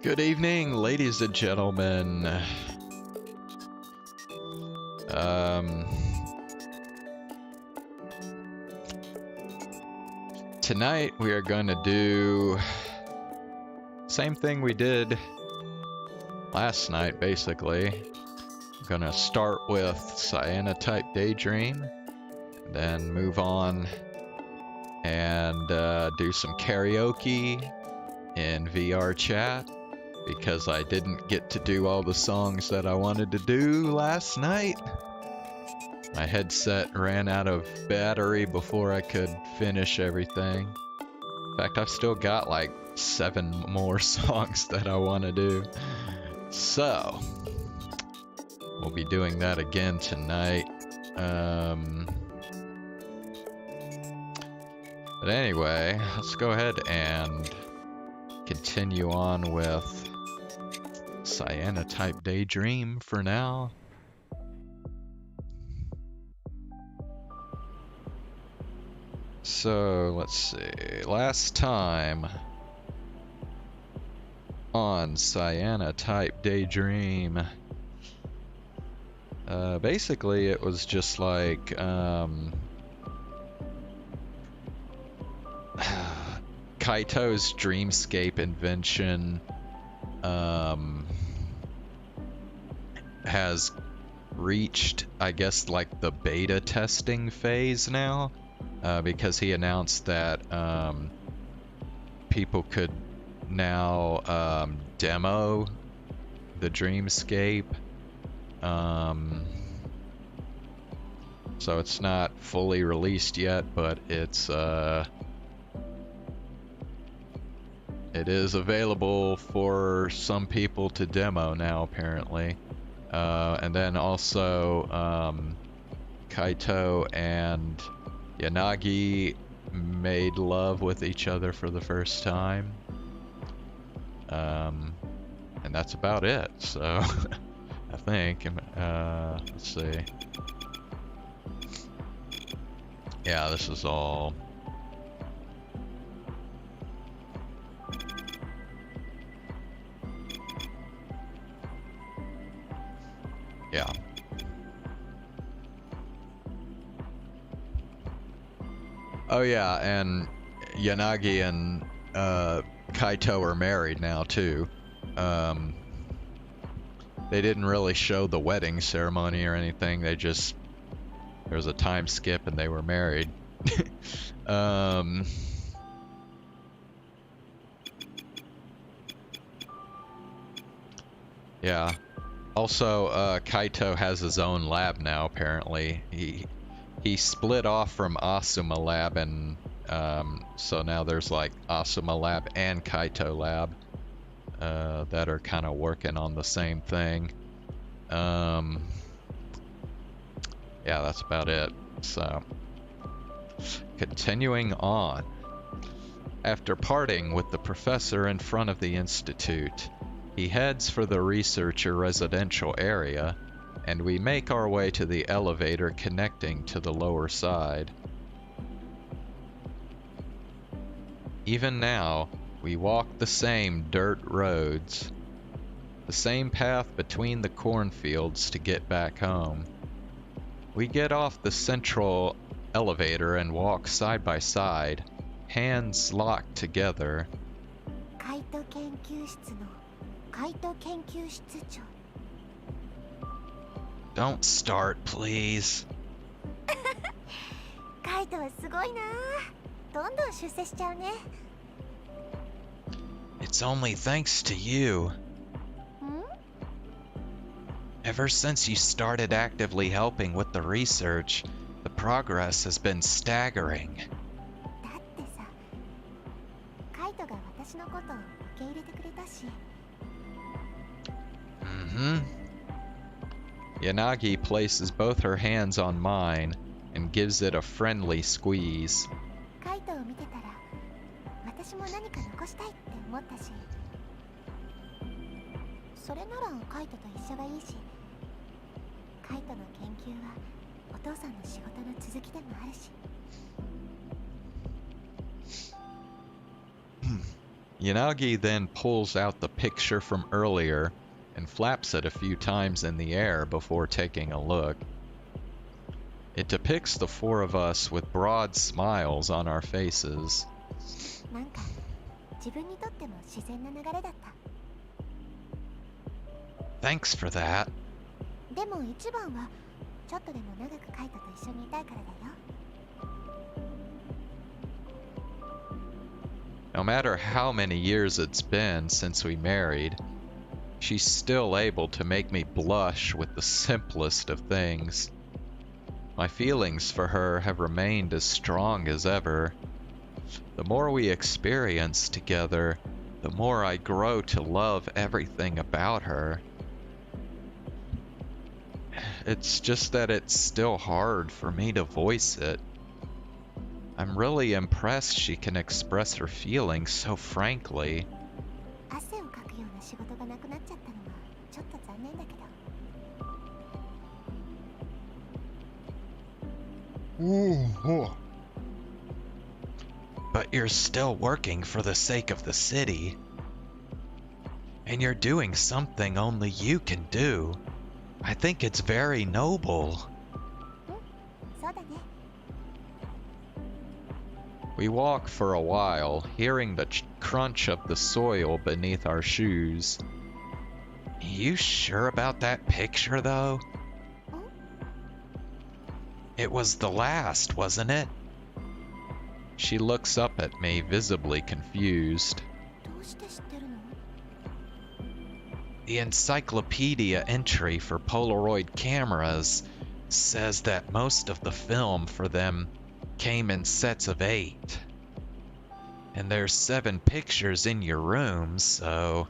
Good evening, ladies and gentlemen. Tonight we are going to do same thing we did last night, basically. I'm going to start with CYANOTYPE Daydream, then move on and do some karaoke in VR chat, because I didn't get to do all the songs that I wanted to do last night. My headset ran out of battery before I could finish everything. In fact, I've still got like 7 more songs that I want to do. So, we'll be doing that again tonight. But anyway, let's go ahead and continue on with CYANOTYPE Daydream for now. So, let's see. Last time on CYANOTYPE Daydream, basically it was just like, Kaito's dreamscape invention has reached, I guess, like the beta testing phase now, because he announced that people could now demo the dreamscape. So it's not fully released yet, but it is available for some people to demo now, apparently. And then also, Kaito and Yanagi made love with each other for the first time. And that's about it, so I think. Let's see. Yeah, this is all. Yeah. Oh yeah, and Yanagi and Kaito are married now too. They didn't really show the wedding ceremony or anything. They just, there was a time skip and they were married. Yeah. Also, Kaito has his own lab now, apparently. He split off from Asuma Lab, and so now there's like Asuma Lab and Kaito Lab that are kind of working on the same thing. Yeah, that's about it. So, continuing on. After parting with the professor in front of the institute, he heads for the researcher residential area, and we make our way to the elevator connecting to the lower side. Even now, we walk the same dirt roads, the same path between the cornfields to get back home. We get off the central elevator and walk side by side, hands locked together. Don't start, please. It's only thanks to you. Ever since you started actively helping with the research, the progress has been staggering. Yanagi places both her hands on mine and gives it a friendly squeeze. Yanagi then pulls out the picture from earlier and flaps it a few times in the air before taking a look. It depicts the four of us with broad smiles on our faces. Thanks for that. No matter how many years it's been since we married, she's still able to make me blush with the simplest of things. My feelings for her have remained as strong as ever. The more we experience together, the more I grow to love everything about her. It's just that it's still hard for me to voice it. I'm really impressed she can express her feelings so frankly. But you're still working for the sake of the city. And you're doing something only you can do. I think it's very noble. We walk for a while, hearing the crunch of the soil beneath our shoes. You sure about that picture, though? It was the last, wasn't it? She looks up at me, visibly confused. The encyclopedia entry for Polaroid cameras says that most of the film for them came in sets of 8. And there's 7 pictures in your room, so...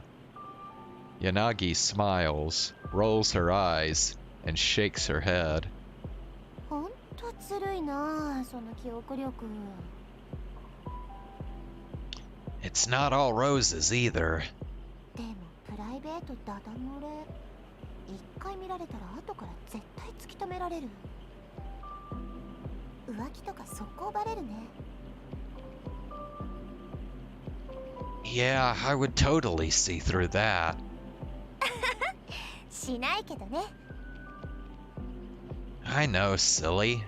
Yanagi smiles, rolls her eyes, and shakes her head. It's not all roses either. Yeah, I would totally see through that. I know, silly.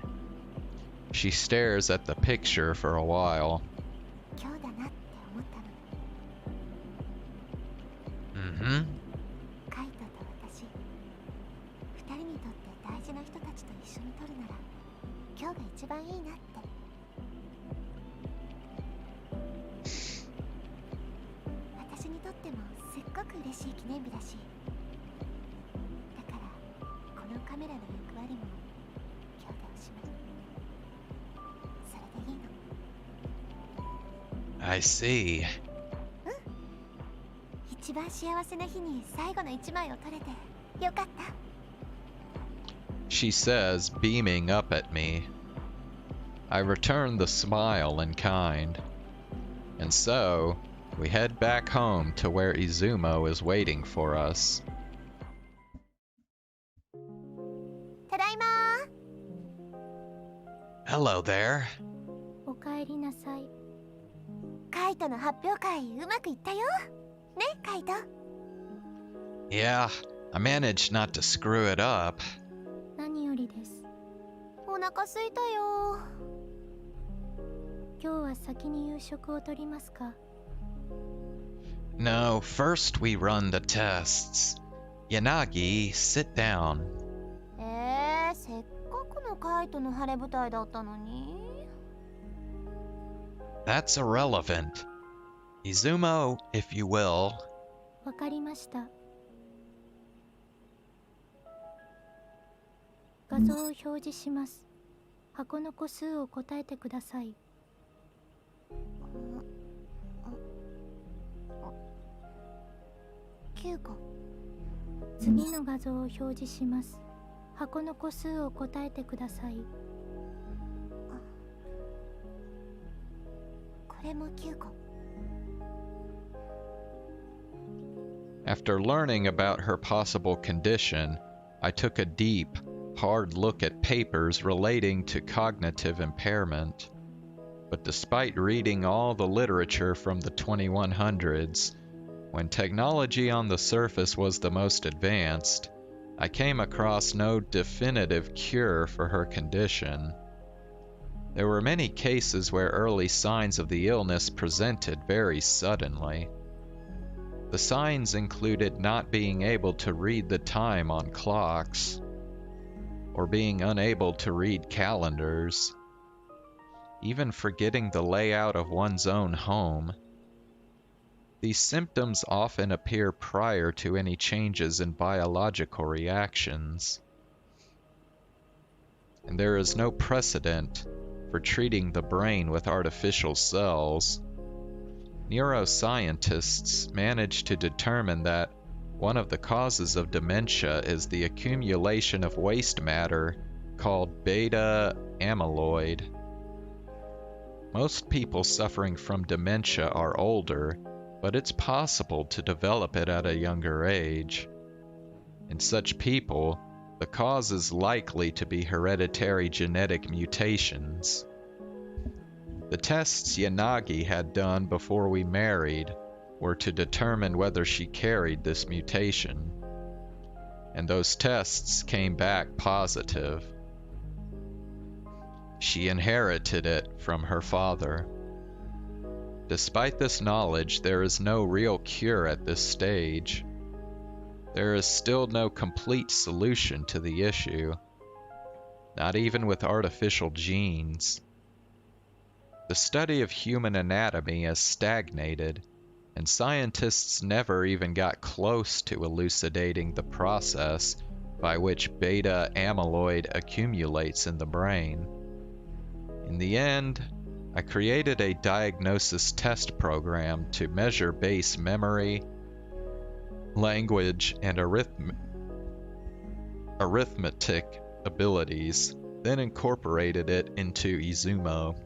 She stares at the picture for a while. Mm-hmm. I see. She says, beaming up at me. I return the smile in kind. And so, we head back home to where Izumo is waiting for us. Hello there. Yeah, I managed not to screw it up. No, first we run the tests. Yanagi, sit down. That's irrelevant. Izumo, if you will. After learning about her possible condition, I took a deep, hard look at papers relating to cognitive impairment. But despite reading all the literature from the 2100s, when technology on the surface was the most advanced, I came across no definitive cure for her condition. There were many cases where early signs of the illness presented very suddenly. The signs included not being able to read the time on clocks, or being unable to read calendars, even forgetting the layout of one's own home. These symptoms often appear prior to any changes in biological reactions, and there is no precedent for treating the brain with artificial cells. Neuroscientists managed to determine that one of the causes of dementia is the accumulation of waste matter called beta amyloid. Most people suffering from dementia are older, but it's possible to develop it at a younger age. In such people, the cause is likely to be hereditary genetic mutations. The tests Yanagi had done before we married were to determine whether she carried this mutation, and those tests came back positive. She inherited it from her father. Despite this knowledge, there is no real cure at this stage. There is still no complete solution to the issue, not even with artificial genes. The study of human anatomy has stagnated, and scientists never even got close to elucidating the process by which beta amyloid accumulates in the brain. In the end, I created a diagnosis test program to measure base memory, language, and arithmetic abilities, then incorporated it into Izumo.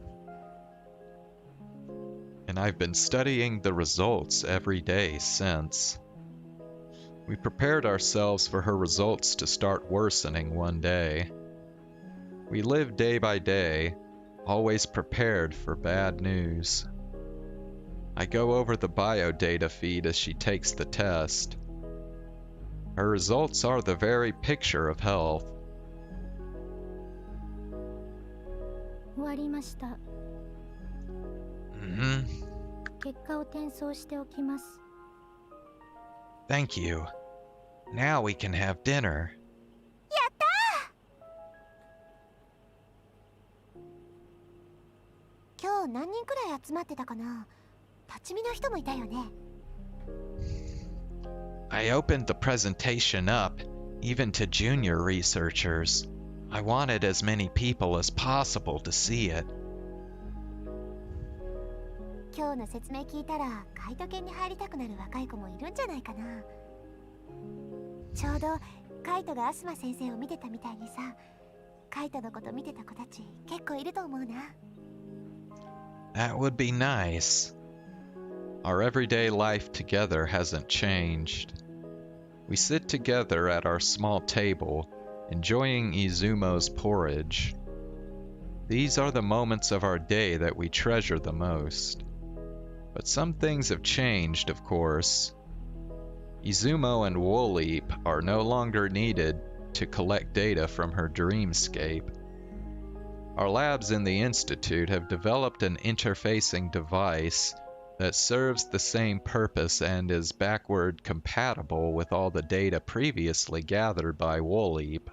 And I've been studying the results every day since. We prepared ourselves for her results to start worsening one day. We live day by day, always prepared for bad news. I go over the biodata feed as she takes the test. Her results are the very picture of health. 終わりました。結果を転送しておきます。Thank you. Now we can have dinner. やったー！今日何人くらい集まってたかな？立ち見の人もいたよね。I opened the presentation up, even to junior researchers. I wanted as many people as possible to see it. 今日の説明聞いたら、カイト犬に入りたくなる若い子もいるんじゃないかな。ちょうどカイトがアスマ先生を見てたみたいにさ、カイトのこと見てた子たち結構いると思うな。That would be nice. Our everyday life together hasn't changed. We sit together at our small table, enjoying Izumo's porridge. These are the moments of our day that we treasure the most. But some things have changed, of course. Izumo and Woolleap are no longer needed to collect data from her dreamscape. Our labs in the Institute have developed an interfacing device that serves the same purpose and is backward compatible with all the data previously gathered by Woolleap.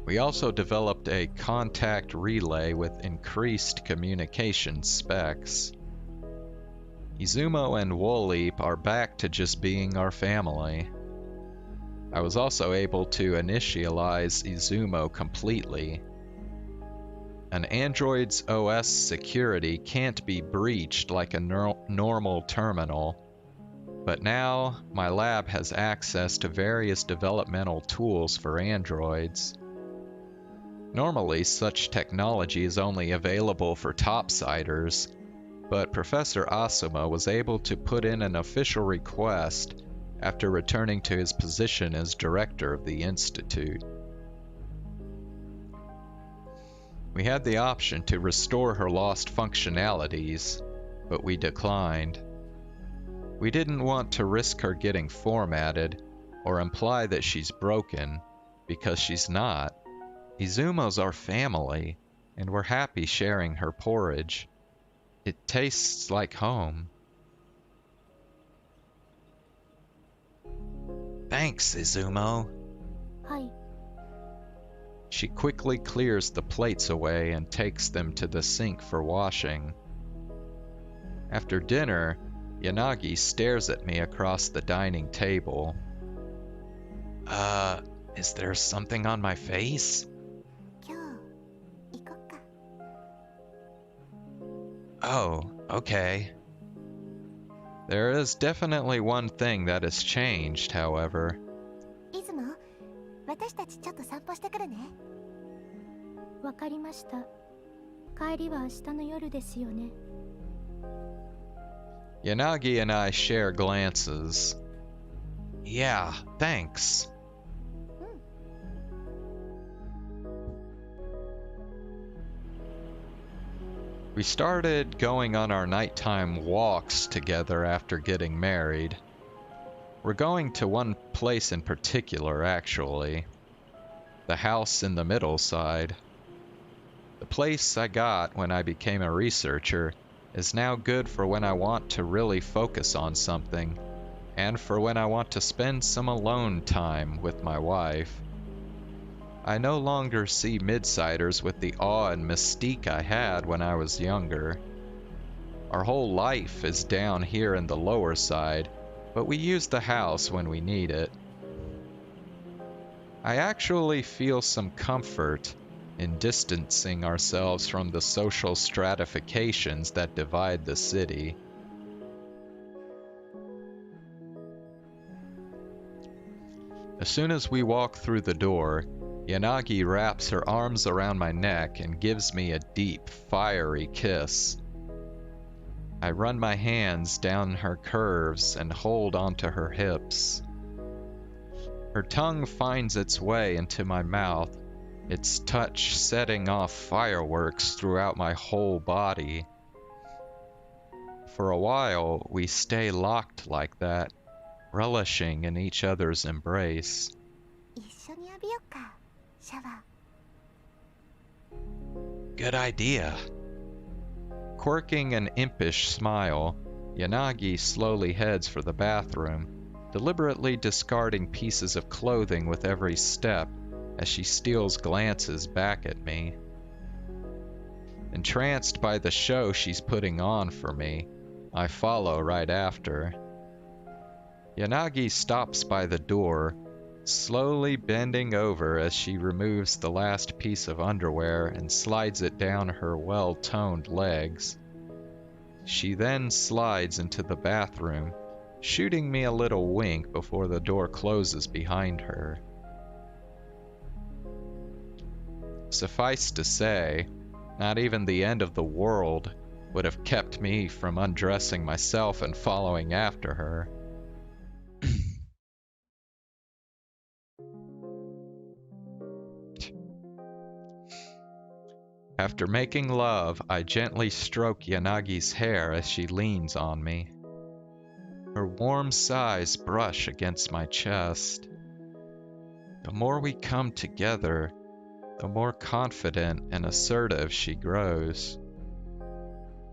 We also developed a contact relay with increased communication specs. Izumo and Woolleap are back to just being our family. I was also able to initialize Izumo completely. An android's OS security can't be breached like a normal terminal, but now my lab has access to various developmental tools for androids. Normally, such technology is only available for topsiders, but Professor Asuma was able to put in an official request after returning to his position as director of the Institute. We had the option to restore her lost functionalities, but we declined. We didn't want to risk her getting formatted or imply that she's broken, because she's not. Izumo's our family, and we're happy sharing her porridge. It tastes like home. Thanks, Izumo. はい。 She quickly clears the plates away and takes them to the sink for washing. After dinner, Yanagi stares at me across the dining table. Is there something on my face? 今日行こっか。 Oh, okay. There is definitely one thing that has changed, however. 出雲、私たちちょっと散歩してくるね。わかりました。帰りは明日の夜ですよね。 Yanagi and I share glances. Yeah, thanks. We started going on our nighttime walks together after getting married. We're going to one place in particular, actually. The house in the middle side. The place I got when I became a researcher is now good for when I want to really focus on something, and for when I want to spend some alone time with my wife. I no longer see Midsiders with the awe and mystique I had when I was younger. Our whole life is down here in the lower side, but we use the house when we need it. I actually feel some comfort in distancing ourselves from the social stratifications that divide the city. As soon as we walk through the door, Yanagi wraps her arms around my neck and gives me a deep, fiery kiss. I run my hands down her curves and hold onto her hips. Her tongue finds its way into my mouth, its touch setting off fireworks throughout my whole body. For a while, we stay locked like that, relishing in each other's embrace. 一緒に浴びよっか。シャワー。 Good idea. Quirking an impish smile, Yanagi slowly heads for the bathroom, deliberately discarding pieces of clothing with every step as she steals glances back at me. Entranced by the show she's putting on for me, I follow right after. Yanagi stops by the door, slowly bending over as she removes the last piece of underwear and slides it down her well-toned legs. She then slides into the bathroom, shooting me a little wink before the door closes behind her. Suffice to say, not even the end of the world would have kept me from undressing myself and following after her. After making love, I gently stroke Yanagi's hair as she leans on me. Her warm sighs brush against my chest. The more we come together, the more confident and assertive she grows.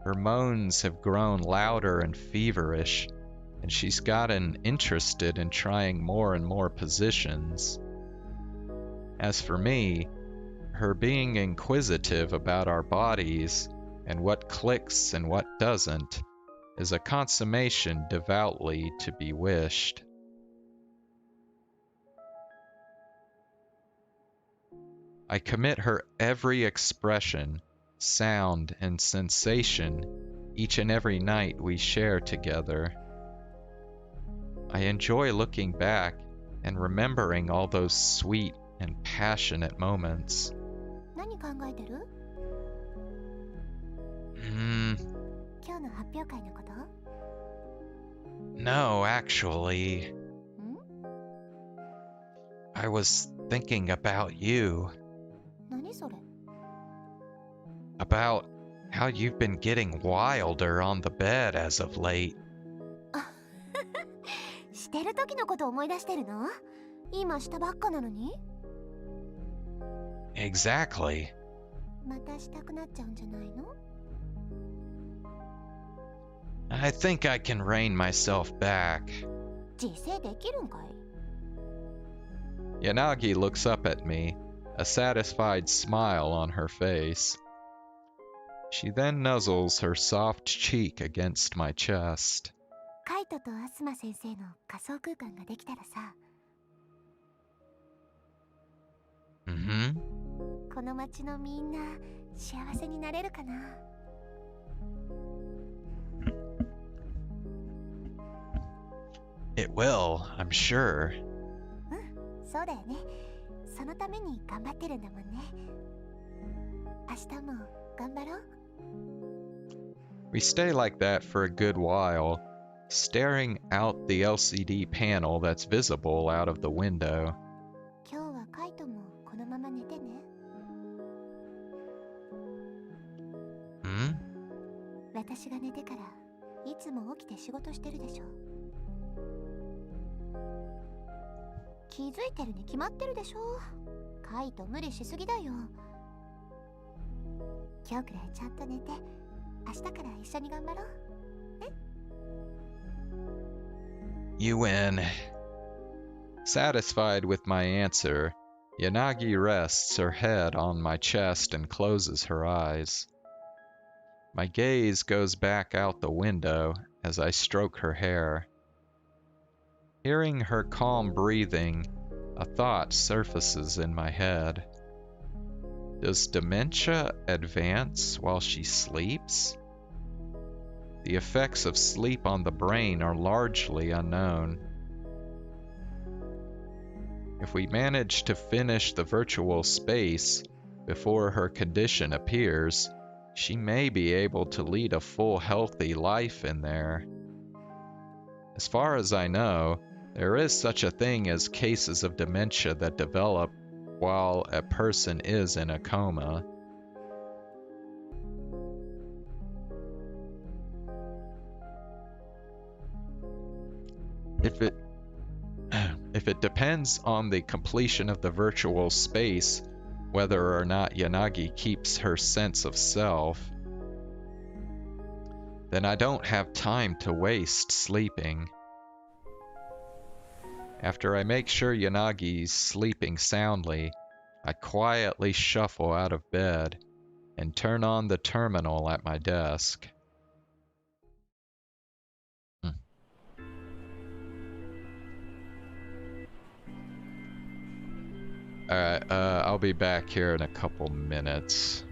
Her moans have grown louder and feverish, and she's gotten interested in trying more and more positions. As for me, her being inquisitive about our bodies and what clicks and what doesn't is a consummation devoutly to be wished. I commit her every expression, sound, and sensation each and every night we share together. I enjoy looking back and remembering all those sweet and passionate moments. 何考えてる？ 今日の発表会のこと？ No, actually. ん？ I was thinking about you. 何それ？ about how you've been getting wilder on the bed as of late. してる時のこと思い出してるの？今したばっかなのに？ Exactly. またしたくなっちゃうんじゃないの？ I think I can rein myself back. 自制できるんかい？ Yanagi looks up at me, a satisfied smile on her face. She then nuzzles her soft cheek against my chest. カイトとアスマ先生の仮想空間ができたらさ、 Mm-hmm. この街のみんな幸せになれるかな？ It will, I'm sure. そうだよね。そのために頑張ってるんだもんね。明日も頑張ろう。 We stay like that for a good while, staring out the LCD panel that's visible out of the window. 今日はカイトもこのまま寝てね。 Hmm? 私が寝てからいつも起きて仕事してるでしょ。気づいてるに決まってるでしょ。カイト無理しすぎだよ。今日くらいちゃんと寝て、明日から一緒に頑張ろう。 You win. Satisfied with my answer, Yanagi rests her head on my chest and closes her eyes. My gaze goes back out the window as I stroke her hair. Hearing her calm breathing, a thought surfaces in my head. Does dementia advance while she sleeps? The effects of sleep on the brain are largely unknown. If we manage to finish the virtual space before her condition appears, she may be able to lead a full, healthy life in there. As far as I know, there is such a thing as cases of dementia that develop while a person is in a coma. If it depends on the completion of the virtual space, whether or not Yanagi keeps her sense of self, then I don't have time to waste sleeping. After I make sure Yanagi's sleeping soundly, I quietly shuffle out of bed and turn on the terminal at my desk. Alright, I'll be back here in a couple minutes.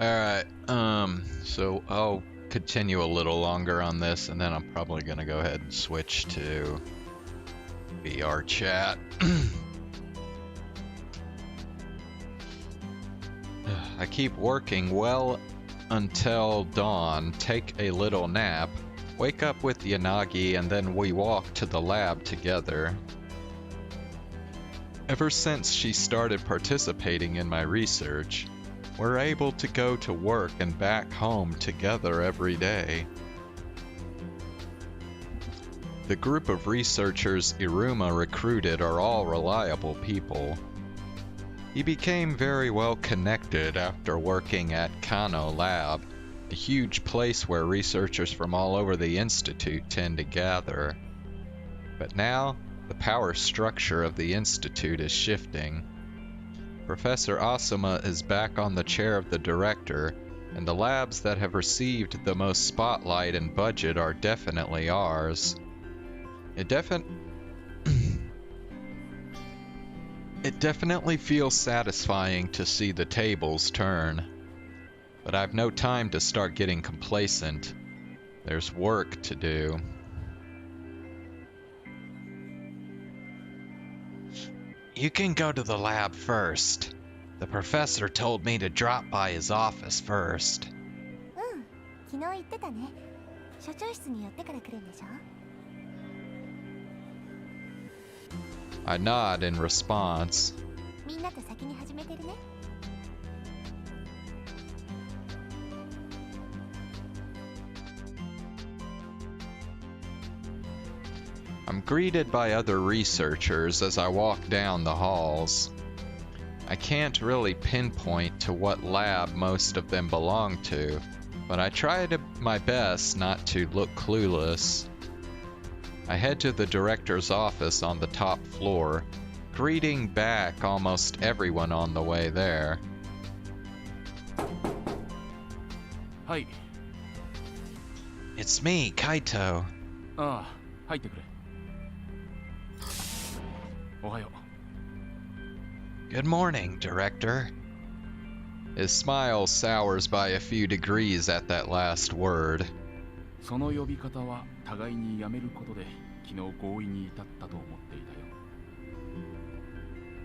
Alright, so I'll continue a little longer on this, and then I'm probably gonna go ahead and switch to VR chat. I keep working well until dawn, take a little nap, wake up with Yanagi, and then we walk to the lab together. Ever since she started participating in my research, we're able to go to work and back home together every day. The group of researchers Iruma recruited are all reliable people. He became very well connected after working at Kano Lab, a huge place where researchers from all over the Institute tend to gather. But now, the power structure of the Institute is shifting. Professor Asuma is back on the chair of the director, and the labs that have received the most spotlight and budget are definitely ours. It definitely feels satisfying to see the tables turn. But I've no time to start getting complacent. There's work to do. You can go to the lab first. The professor told me to drop by his office first. 昨日言ってたね。所長室に寄ってから来るんでしょ? I nod in response. みんなと先に始めてるね。I'm greeted by other researchers as I walk down the halls. I can't really pinpoint to what lab most of them belong to, but I try my best not to look clueless. I head to the director's office on the top floor, greeting back almost everyone on the way there. Hi. It's me, Kaito. ああ、入ってくれ。おはよう。 Good morning, Director. His smile sours by a few degrees at that last word. その呼び方は互いにやめることで昨日合意に至ったと思っていたよ。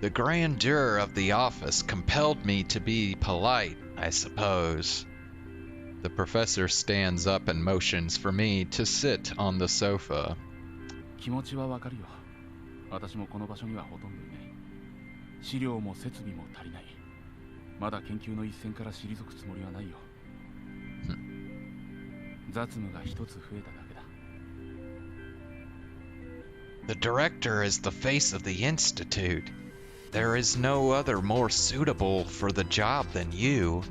The grandeur of the office compelled me to be polite, I suppose. The professor stands up and motions for me to sit on the sofa. 気持ちはわかるよ。私もこの場所にはほとんどいない。資料も設備も足りない。まだ研究の一線から退くつもりはないよ。雑務が一つ増えただけだ。 The director is the face of the Institute. There is no other more suitable for the job than you.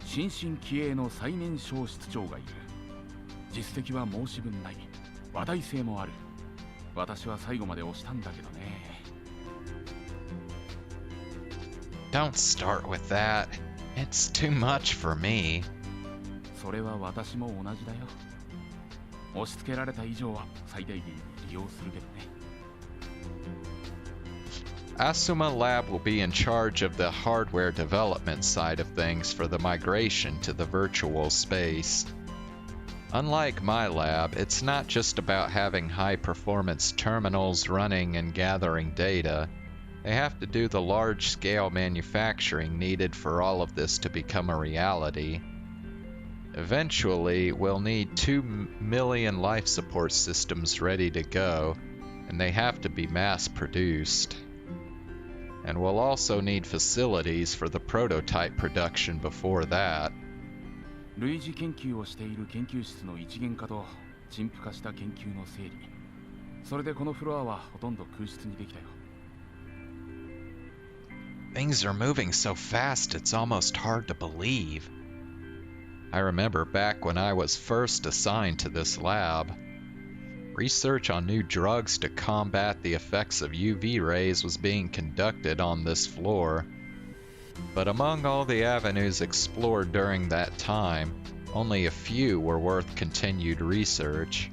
新進気鋭の最年少室長がいる。実績は申し分ない。話題性もある。私は最後まで押したんだけどね。 Don't start with that. It's too much for me. それは私も同じだよ。押し付けられた以上は最大限に利用するけどね。 Asuma Lab will be in charge of the hardware development side of things for the migration to the virtual space. Unlike my lab, it's not just about having high-performance terminals running and gathering data. They have to do the large-scale manufacturing needed for all of this to become a reality. Eventually, we'll need 2 million life support systems ready to go, and they have to be mass-produced. And we'll also need facilities for the prototype production before that. 類似研究をしている研究室の一元化と陳腐化した研究の整理。それでこのフロアはほとんど空室にできたよ。 Things are moving so fast it's almost hard to believe. I remember back when I was first assigned to this lab. Research on new drugs to combat the effects of UV rays was being conducted on this floor. But among all the avenues explored during that time, only a few were worth continued research.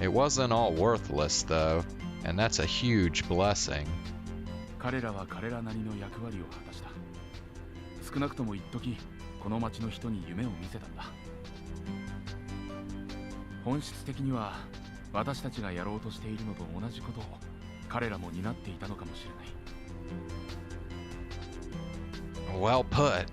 It wasn't all worthless though, and that's a huge blessing. 彼らは彼らなりの役割を果たした。少なくとも一時この町の人に夢を見せたんだ。本質的には私たちがやろうとしているのと同じことを彼らも担っていたのかもしれない。Well put.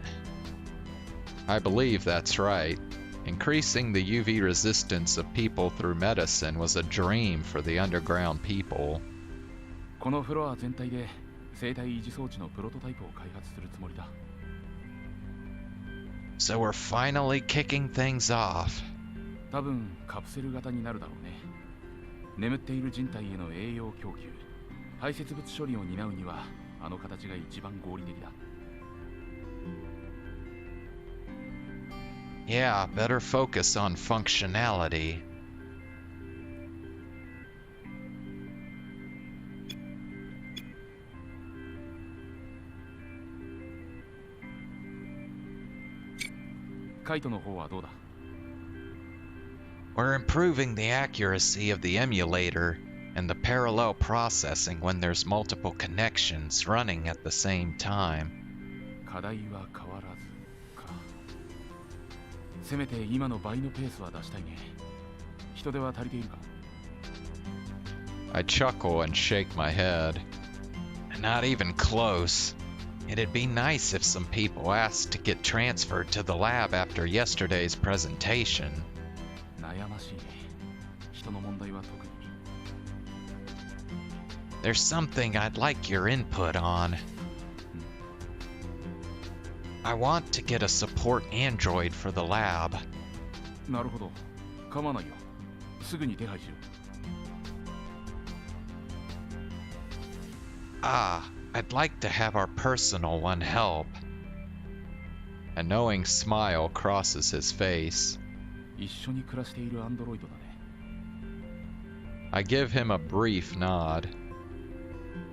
I believe that's right. Increasing the UV resistance of people through medicine was a dream for the underground people. このフロア全体で生体維持装置のプロトタイプを開発するつもりだ。So we're finally kicking things off. 多分カプセル型になるだろうね。眠っている人体への栄養供給、排泄物処理を担うにはあの形が一番合理的だ。Yeah, better focus on functionality. カイトの方はどうだ？ We're improving the accuracy of the emulator and the parallel processing when there's multiple connections running at the same time. 課題は変わらずか。せめて今の倍のペースは出したいね。人手は足りているか？ I chuckle and shake my head. Not even close. It'd be nice if some people asked to get transferred to the lab after yesterday's presentation. 悩ましいね。人の問題は特に。There's something I'd like your input on. I want to get a support android for the lab. なるほど。構わないよ。すぐに手配しよう。I'd like to have our personal one help. A knowing smile crosses his face. 一緒に暮らしているアンドロイドだね。I give him a brief nod.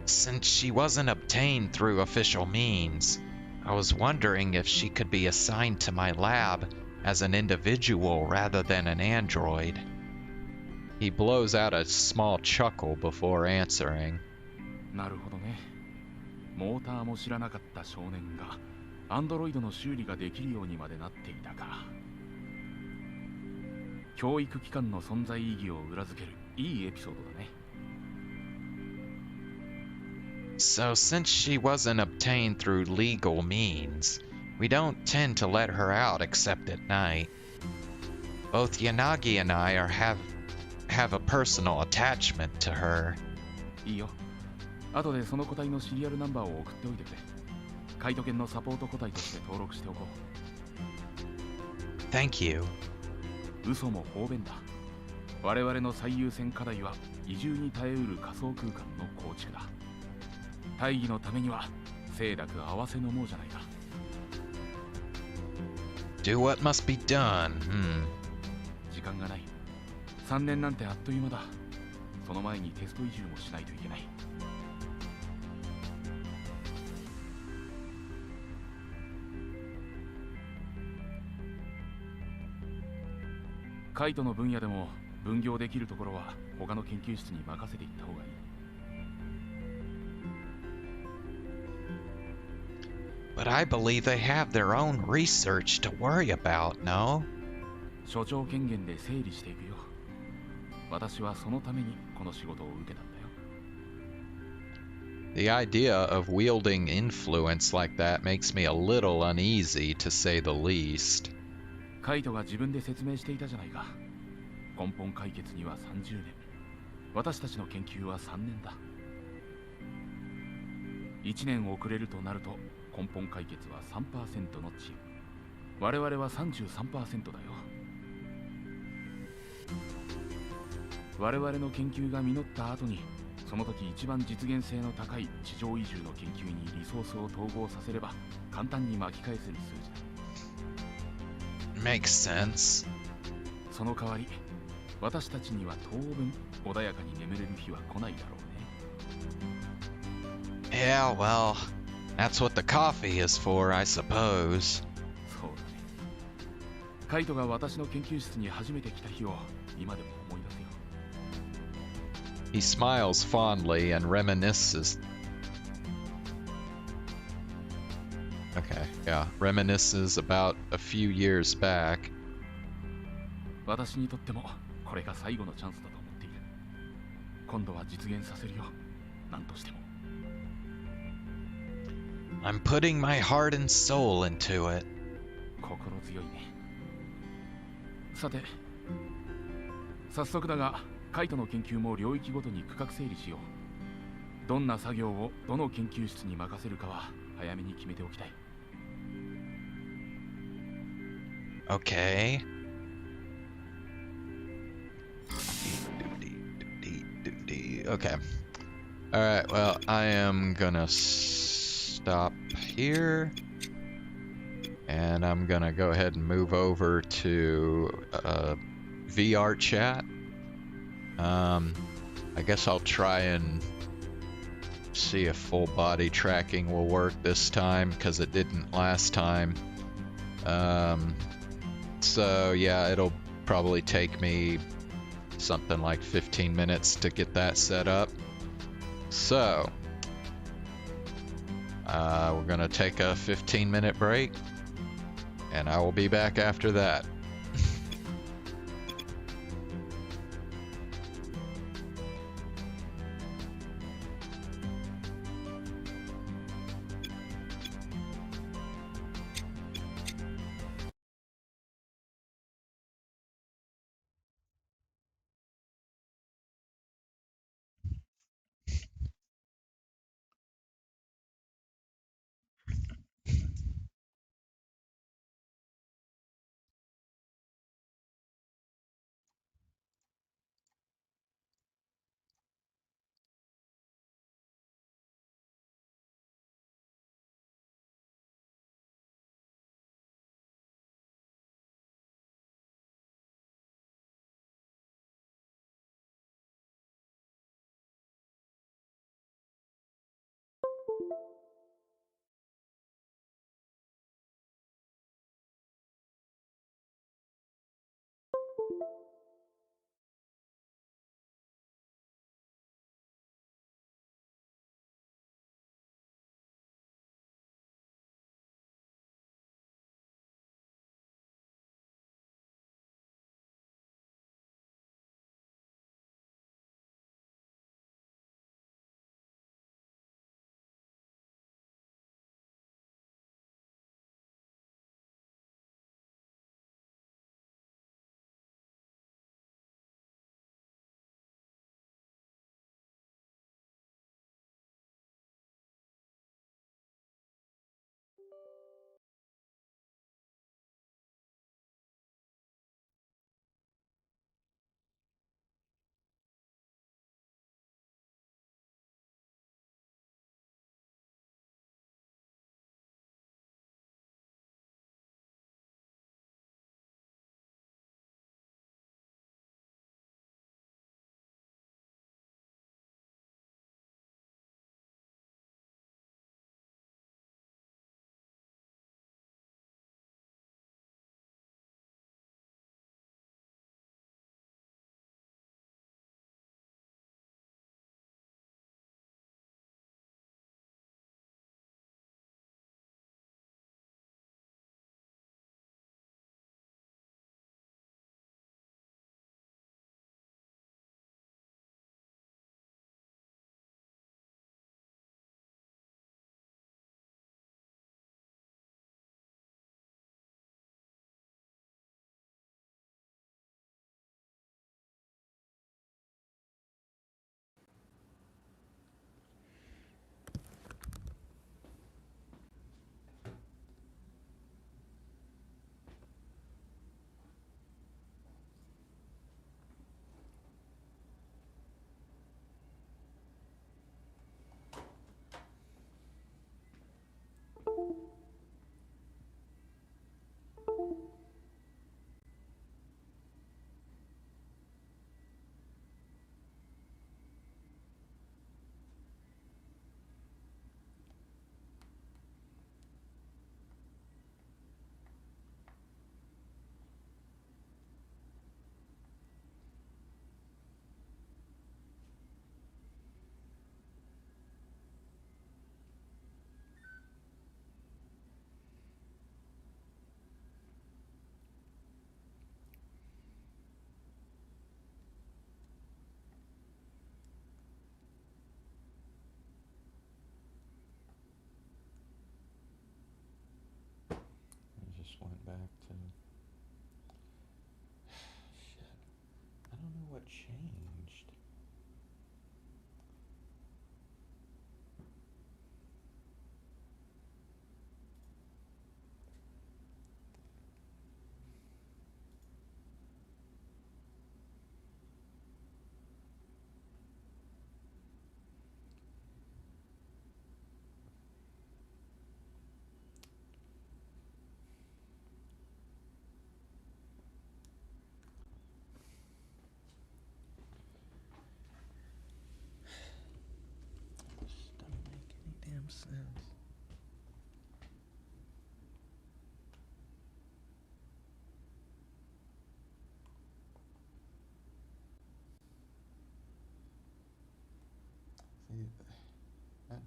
Since she wasn't obtained through official means, I was wondering if she could be assigned to my lab as an individual rather than an android. He blows out a small chuckle before answering. なるほどね。モーターも知らなかった少年がアンドロイドの修理ができるようにまでなっていたか。教育機関の存在意義を裏付けるいいエピソードだね。So since she wasn't obtained through legal means, we don't tend to let her out except at night. Both Yanagi and I have a personal attachment to her. いいよ。後でその個体のシリアルナンバーを送っておいてくれ。カイト犬のサポート個体として登録しておこう。Thank you. 嘘も方便だ。我々の最優先課題は移住に耐えうる仮想空間の構築だ。大義のためには清濁合わせのもうじゃないか。Do what must be done. 時間がない。3年なんてあっという間だ。その前にテスト移住もしないといけない。カイトの分野でも分業できるところは他の研究室に任せていった方がいい。But I believe they have their own research to worry about, no? 所長権限で整理していくよ。私はそのためにこの仕事を受けたんだよ。The idea of wielding influence like that makes me a little uneasy, to say the least. カイトが自分で説明していたじゃないか。根本解決には30年。私たちの研究は3年だ。1年遅れるとなると根本解決は 3% の遅延。我々は 33% だよ。我々の研究が実った後に、その時一番実現性の高い地上移住の研究にリソースを統合させれば簡単に巻き返せる数字だ。Makes sense. その代わり、私たちには当分穏やかに眠れる日は来ないだろうね。Yeah, well, that's what the coffee is for, I suppose. そうだね。カイトが私の研究室に初めて来た日を今でも思い出すよ。He smiles fondly and reminisces. Okay, yeah. Reminisces about a few years back. 私にとってもこれが最後のチャンスだと思っている。今度は実現させるよ。何としても。I'm putting my heart and soul into it. 心強いね。さて、早速だが、カイトの研究も領域ごとに区画整理しよう。どんな作業をどの研究室に任せるかは早めに決めておきたい。Okay. Okay. Alright, well, I am gonna stop here. And I'm gonna go ahead and move over to VR chat. I guess I'll try and see if full body tracking will work this time, because it didn't last time. So yeah, it'll probably take me something like 15 minutes to get that set up. So we're gonna take a 15-minute break, and I will be back after that.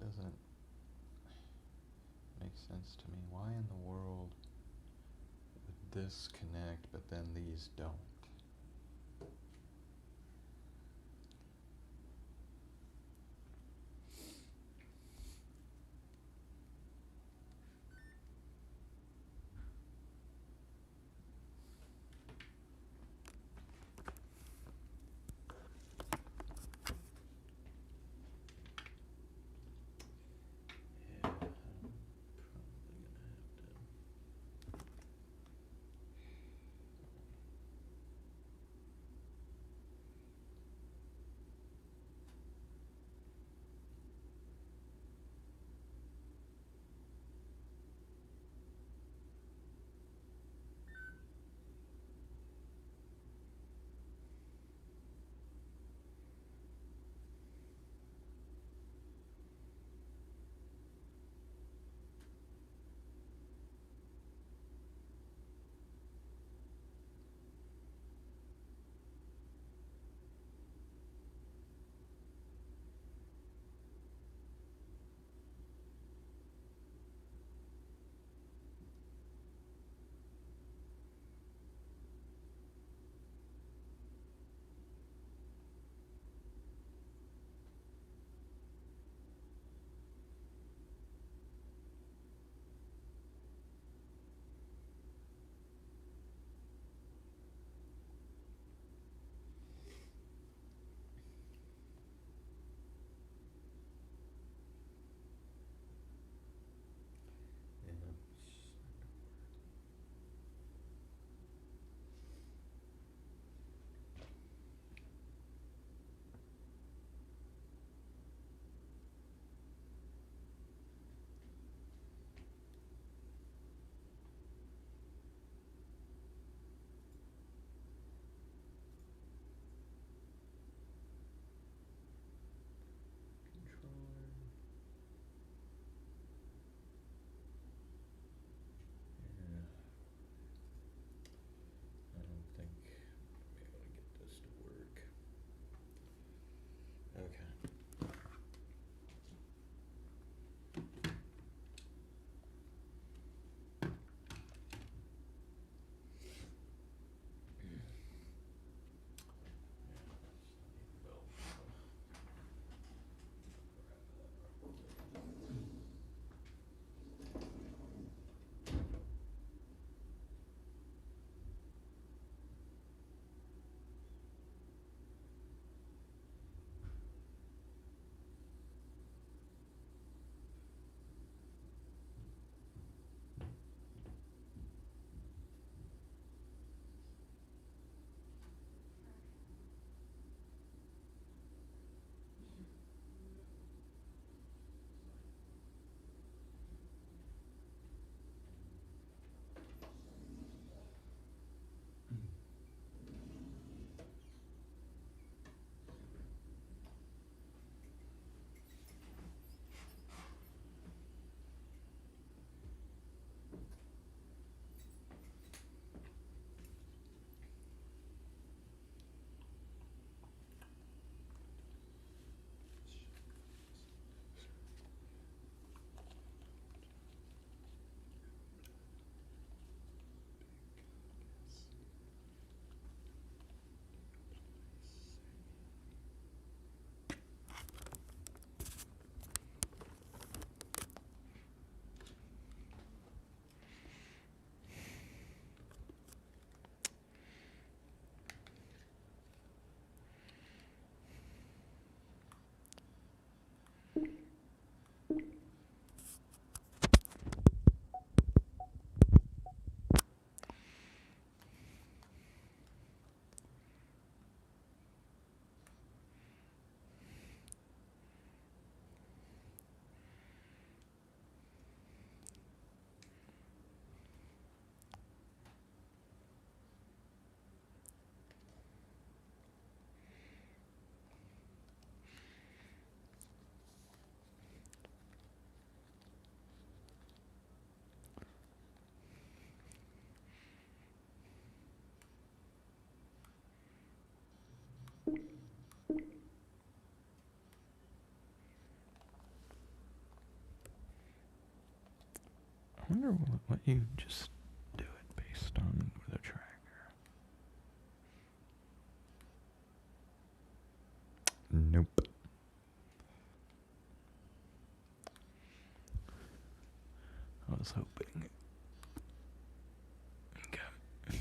doesn't make sense to me. Why in the world would this connect, but then these don't? wonder what let you just do it based on the tracker. Nope. I was hoping. Okay. Okay.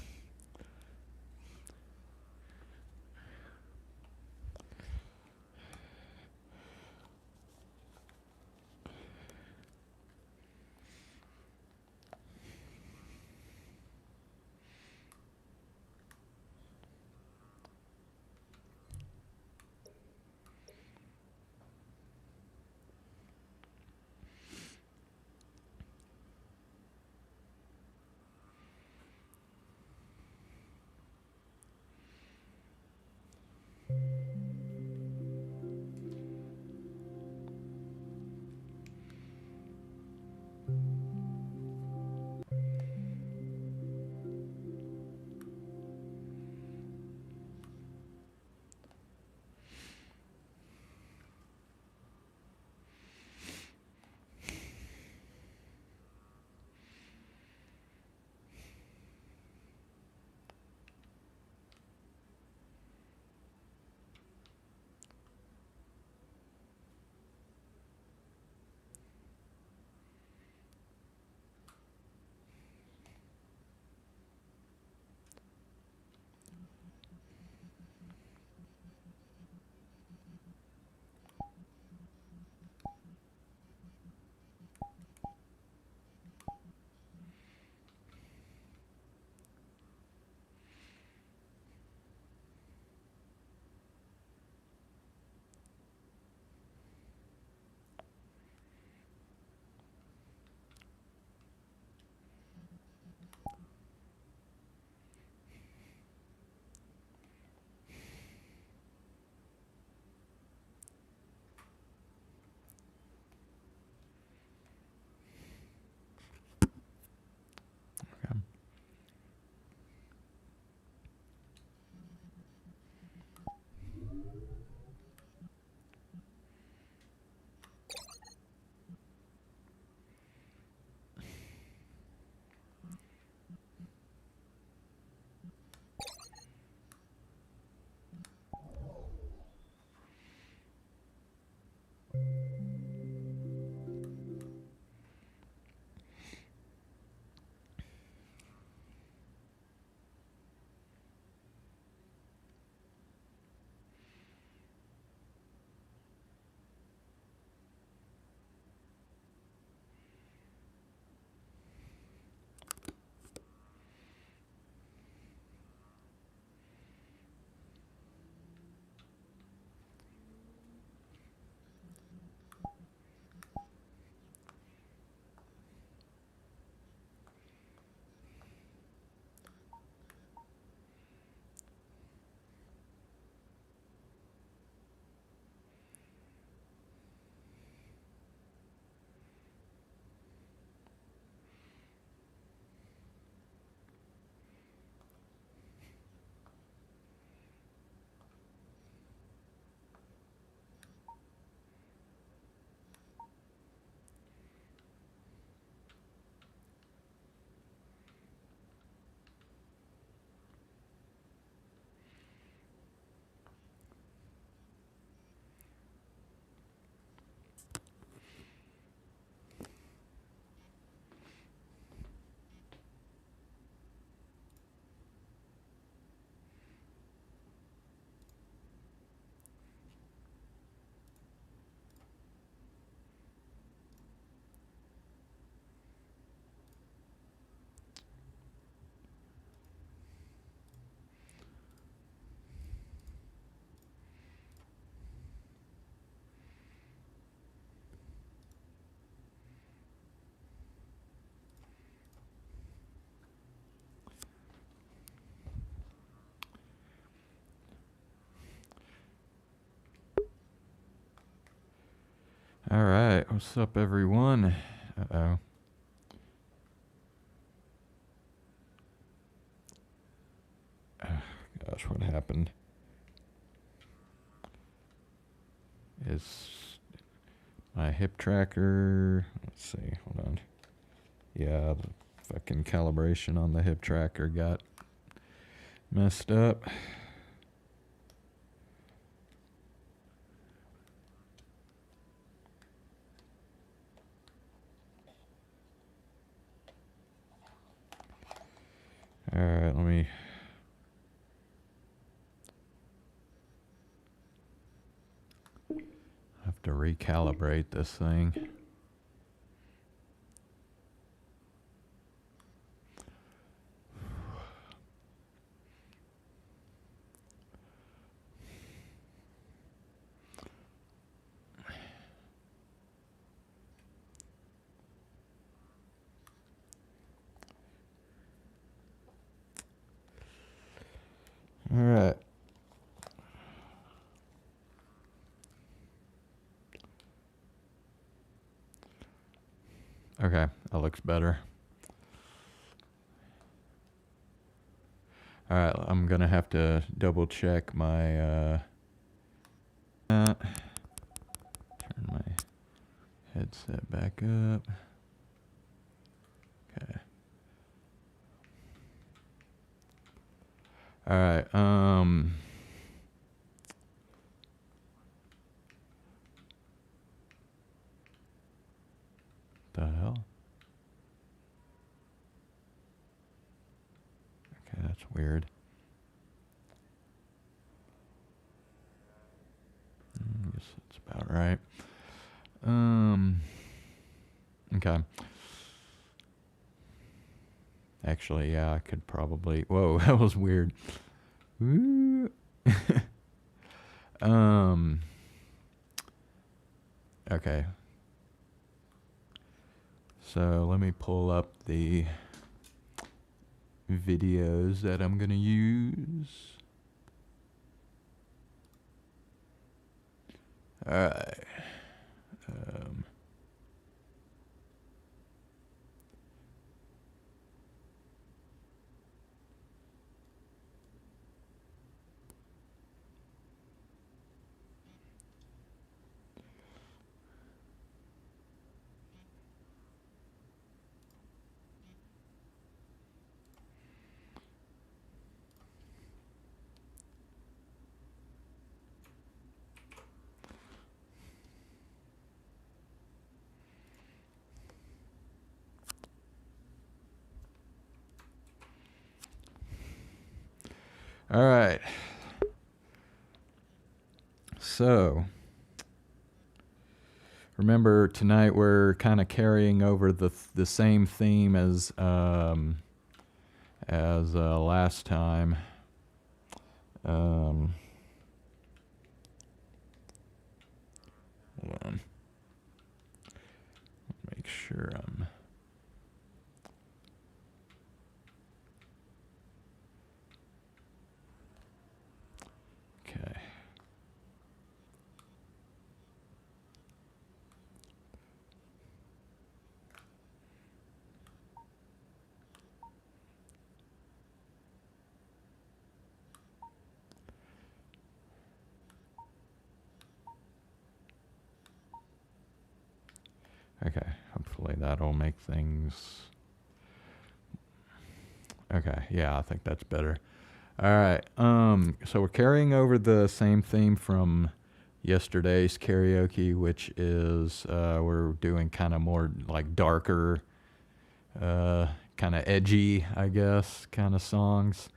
All right, what's up, everyone? Uh-oh. Gosh, what happened? Is my hip tracker... Let's see, hold on. Yeah, the fucking calibration on the hip tracker got messed up. All right, let me have to recalibrate this thing. All right. Okay, that looks better. All right, I'm gonna have to double check my turn my headset back up. Okay. All right. The hell? Okay, that's weird. I guess that's about right. Okay. Actually, yeah, I could probably. Whoa, that was weird. Ooh. Okay. So let me pull up the videos that I'm gonna use. All right. All right. So, remember tonight we're kind of carrying over the same theme as last time. Hold on. Make sure I'm. Okay. Okay, hopefully that'll make things. Okay, yeah, I think that's better. All right, so we're carrying over the same theme from yesterday's karaoke, which is we're doing kind of more like darker, kind of edgy, I guess, kind of songs.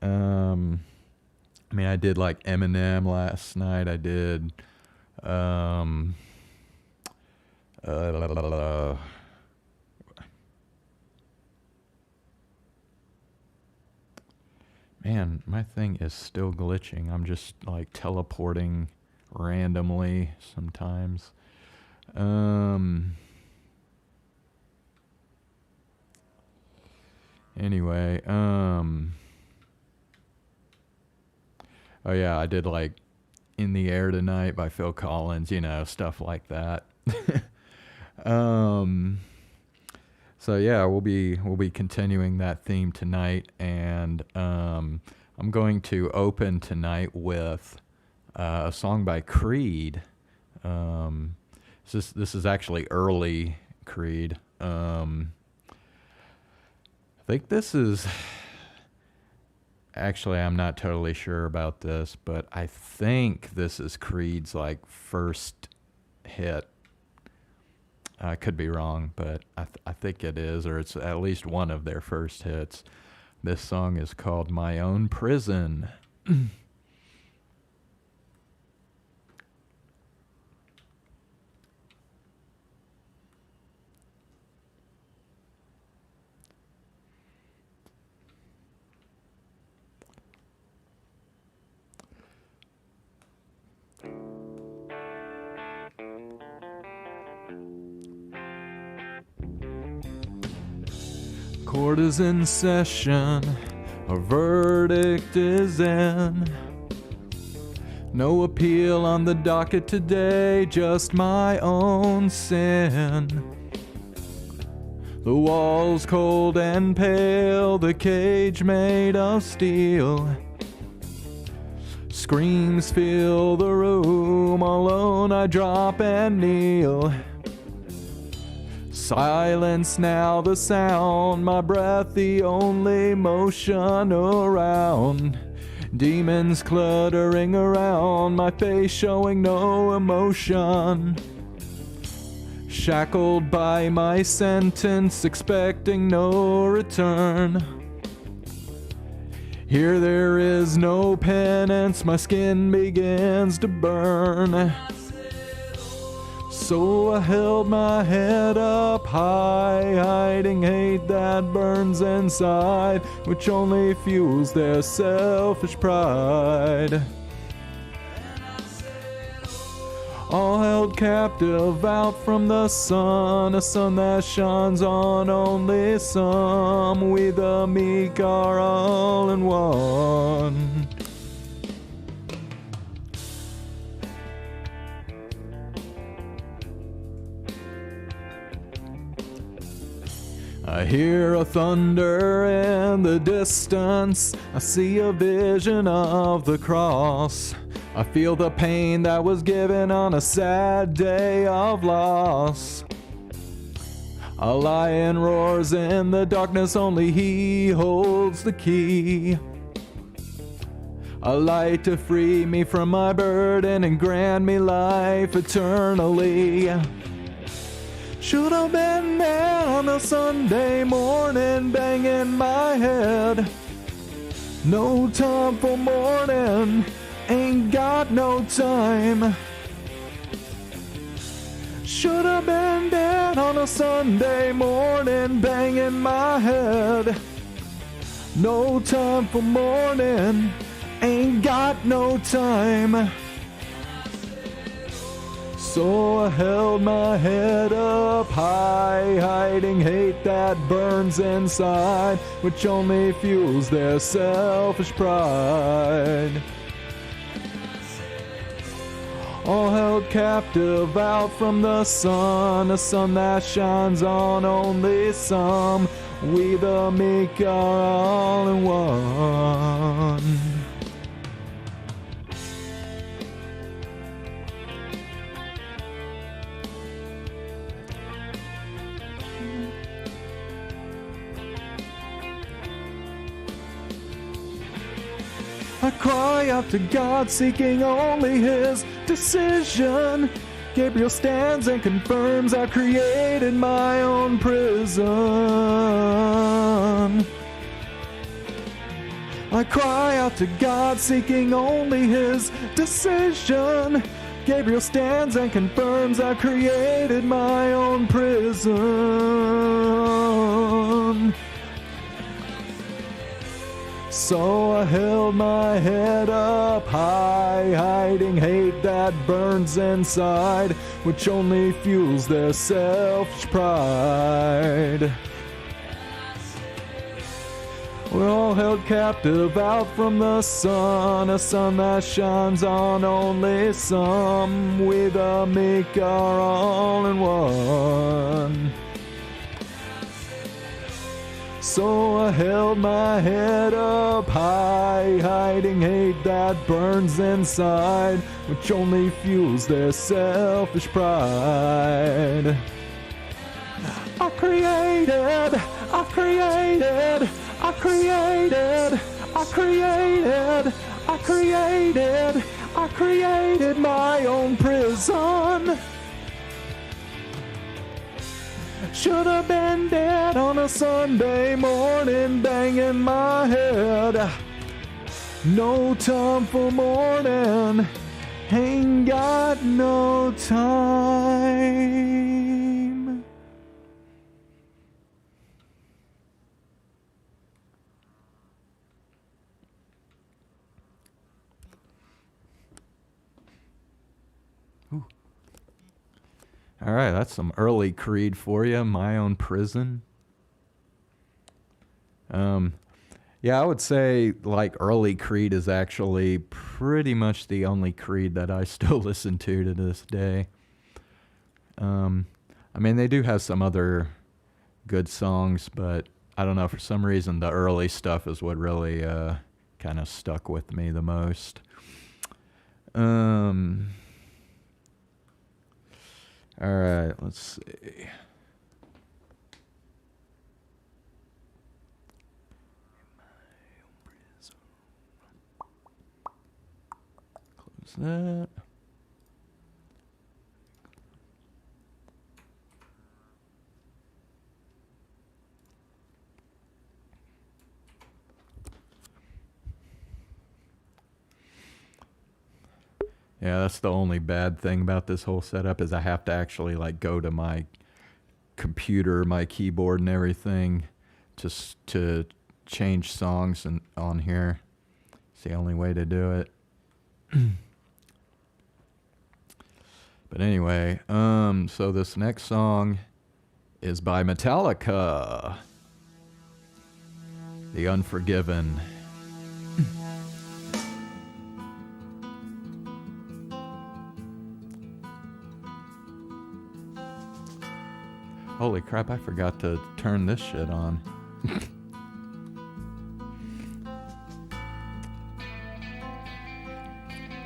I mean, I did like Eminem last night. I did. Man, my thing is still glitching. I'm just like teleporting randomly sometimes. Anyway, oh yeah, I did like In the Air Tonight by Phil Collins, you know, stuff like that. So yeah, we'll be continuing that theme tonight, and I'm going to open tonight with a song by Creed. This is actually early Creed. think this is... Actually, I'm not totally sure about this, but I think this is Creed's, like, first hit. I could be wrong, but I think it is, or it's at least one of their first hits. This song is called My Own Prison. Court is in session, a verdict is in. No appeal on the docket today, just my own sin. The walls cold and pale, the cage made of steel. Screams fill the room, alone I drop and kneel. Silence now the sound, my breath the only motion around. Demons cluttering around, my face showing no emotion. Shackled by my sentence, expecting no return. Here there is no penance, my skin begins to burn. So I held my head up high, hiding hate that burns inside, which only fuels their selfish pride. All held captive out from the sun, a sun that shines on only some. We the meek are all in one. I hear a thunder in the distance, I see a vision of the cross. I feel the pain that was given on a sad day of loss. A lion roars in the darkness, only he holds the key. A light to free me from my burden and grant me life eternally. Should have been there on a Sunday morning, banging my head. No time for mourning, ain't got no time. Should have been dead on a Sunday morning, banging my head. No time for mourning, ain't got no time. So I held my head up high, hiding hate that burns inside, which only fuels their selfish pride. All held captive out from the sun, a sun that shines on only some. We the meek are all in one. I cry out to God, seeking only His decision. Gabriel stands and confirms I created my own prison. I cry out to God, seeking only His decision. Gabriel stands and confirms I created my own prison. So I held my head up high, hiding hate that burns inside, which only fuels their selfish pride. We're all held captive out from the sun, a sun that shines on only some. We the meek are all in one. So I held my head up high, hiding hate that burns inside, which only fuels their selfish pride. I created I created, I created, I created, I created, I created my own prison. Should have been dead on a Sunday morning, banging my head. No time for mourning, ain't got no time. Ooh. All right, that's some early Creed for you. My Own Prison. Yeah, I would say like early Creed is actually pretty much the only Creed that I still listen to this day. I mean, they do have some other good songs, but I don't know, for some reason the early stuff is what really kind of stuck with me the most. All right, let's see. Close that. Yeah, that's the only bad thing about this whole setup is I have to actually like go to my computer, my keyboard and everything just to change songs and on here. It's the only way to do it. But anyway, so this next song is by Metallica, The Unforgiven. Holy crap, I forgot to turn this shit on.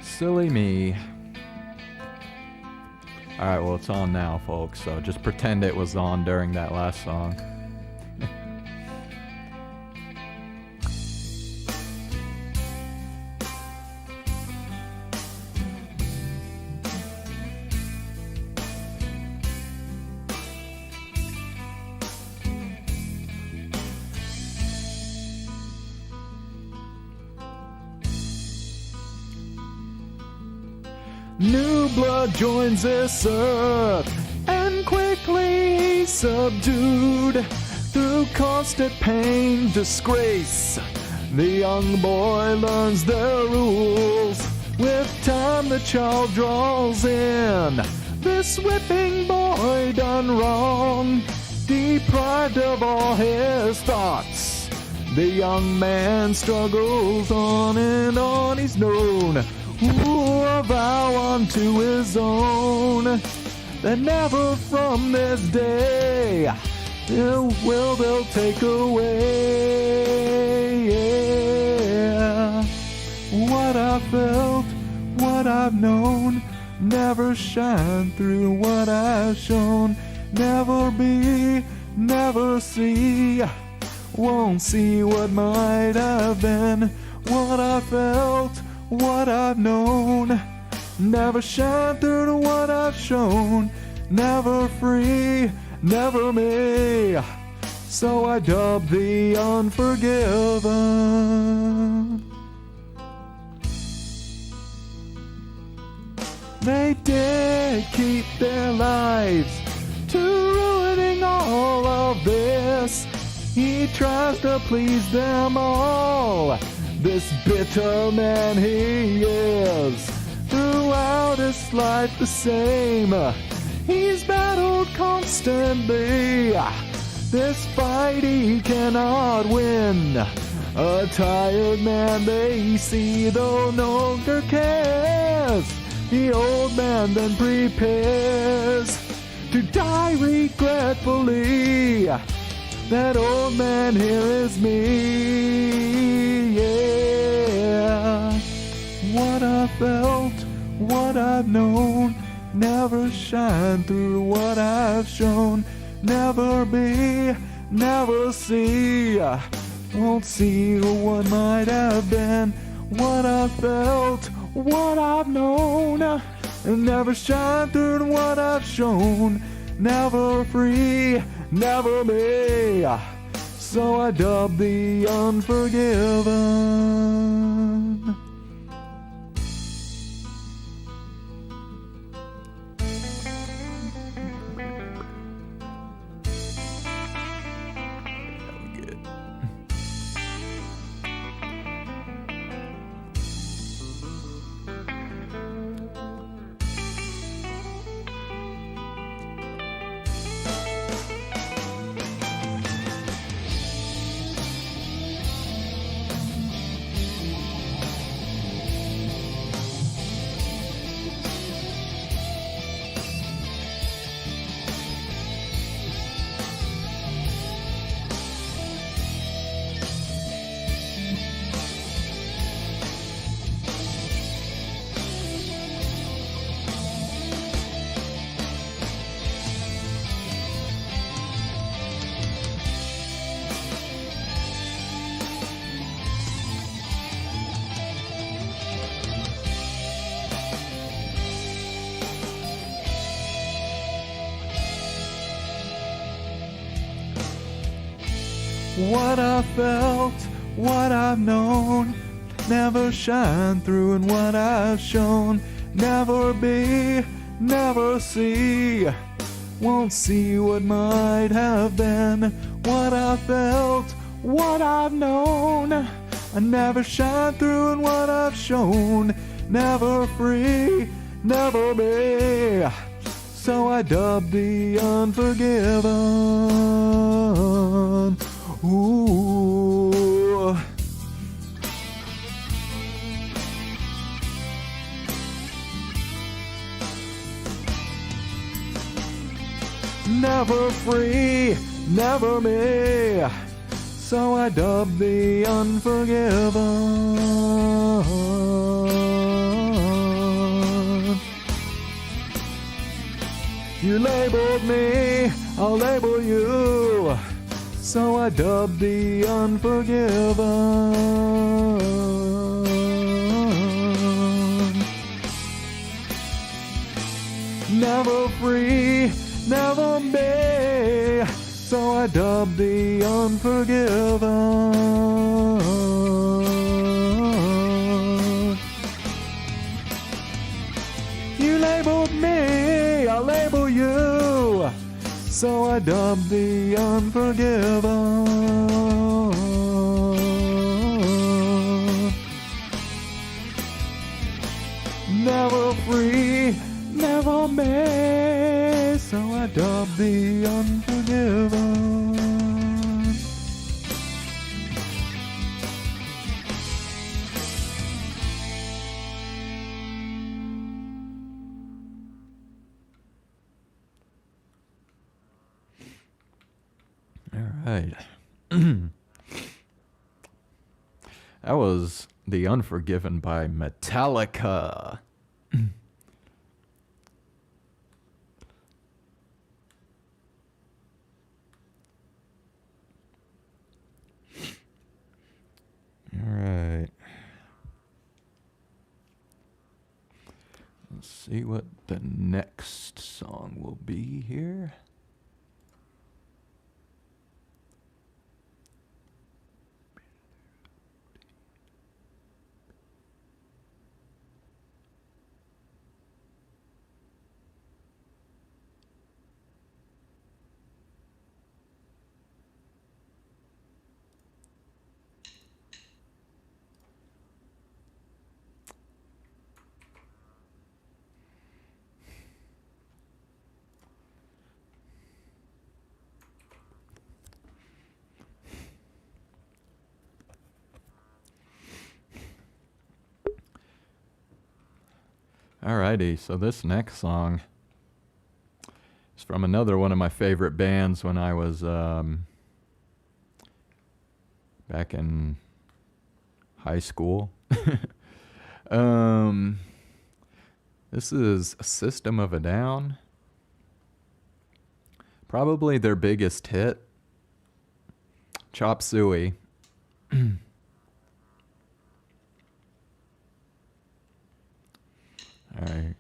Silly me. Alright, well, it's on now, folks, so just pretend it was on during that last song. New blood joins this earth, and quickly subdued through constant pain, disgrace. The young boy learns the rules. With time the child draws in. This whipping boy done wrong, deprived of all his thoughts. The young man struggles on and on, he's known who a vow unto his own, that never from this day will they'll take away. Yeah. What I felt, what I've known, never shine through what I've shown. Never be, never see, won't see what might have been. What I felt, what I've known, never shine through to what I've shown. Never free, never me, so I dub the unforgiven. They did keep their lives to ruining all of this. He tries to please them all. This bitter man he is, throughout his life the same. He's battled constantly, this fight he cannot win. A tired man they see, though no longer cares. The old man then prepares to die regretfully. That old man here is me, yeah. What I felt, what I've known, never shine through what I've shown. Never be, never see. Won't see what might have been, what I felt, what I've known, and never shine through what I've shown. Never free, never me. So I dub the unforgiven. What I felt, what I've known, never shine through in what I've shown. Never be, never see, won't see what might have been. What I felt, what I've known, I never shine through in what I've shown. Never free, never be, so I dub the unforgiven. Ooh. Never free, never me, so I dub the unforgiven. You labeled me, I'll label you, so I dub the unforgiven. Never free, never me, so I dub the unforgiven. You labeled me, I label you, so I dub the unforgiven. Never free, never me, so I dub the unforgiven. All right. That was The Unforgiven by Metallica. All right. Let's see what the next song will be here. Alrighty, so this next song is from another one of my favorite bands when I was back in high school. This is System of a Down. Probably their biggest hit. Chop suey. Alright.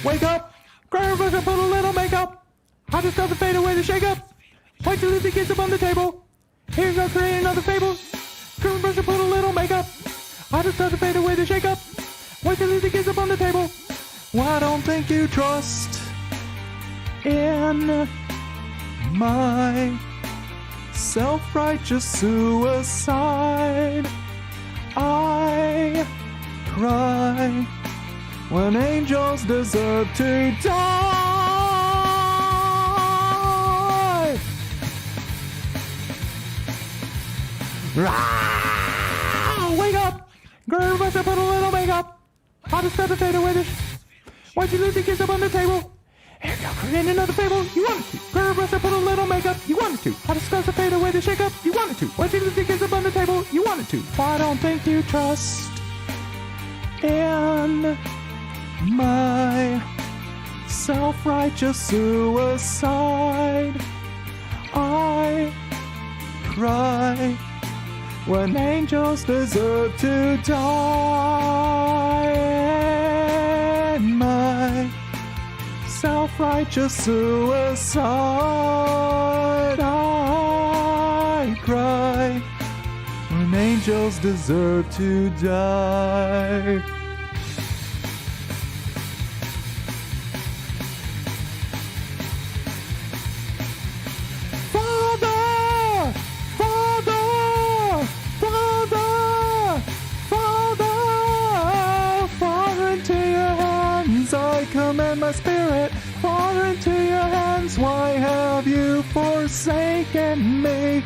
Wake up! Grandma put a little makeup. I just got to fade away the shake up. Wait till Lucy gets up on the table. Here's our create another fable. Grandma put a little makeup. I just got to fade away the shake up. Wait till Lucy gets up on the table. Well, I don't think you trust in my self-righteous suicide. I cry when angels deserve to die. Wake up! Girl, must have put a little makeup. I just got to fade away this. Why'd you lose the kiss up on the table? Here you go, create another fable. You wanted to. Girl, must have put a little makeup. You wanted to. I just got to fade away the shake up. You wanted to. Why'd you lose the kiss up on the table? You wanted to. I don't think you trust in my self-righteous suicide. I cry when angels deserve to die. And my self-righteous suicide. I cry when angels deserve to die. I commend my spirit far into your hands. Why have you forsaken me?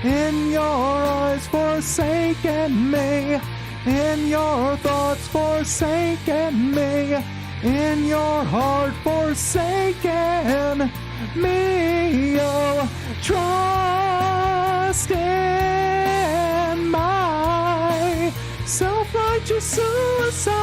In your eyes forsaken me. In your thoughts forsaken me. In your heart forsaken me. Oh, trust in my self-righteous suicide.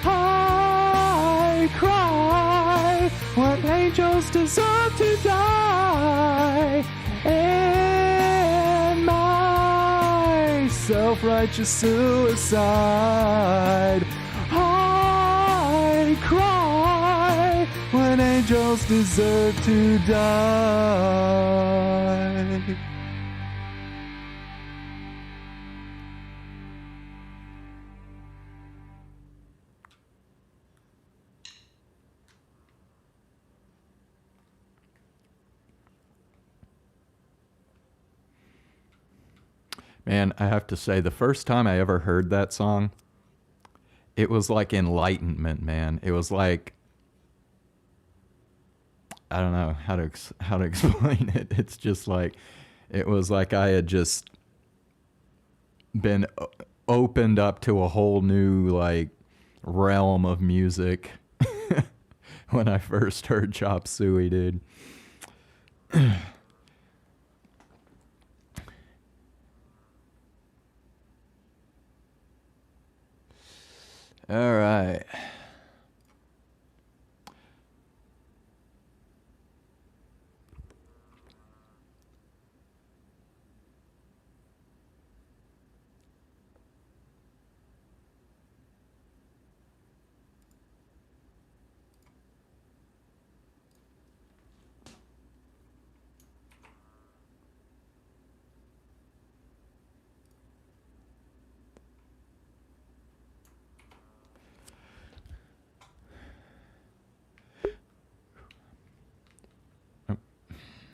I cry when angels deserve to die. In my self-righteous suicide, I cry when angels deserve to die. Man, I have to say, the first time I ever heard that song, it was like enlightenment, man. It was like, I don't know how to explain it. It's just like, it was like I had just been opened up to a whole new like realm of music when I first heard Chop Suey, dude. All right.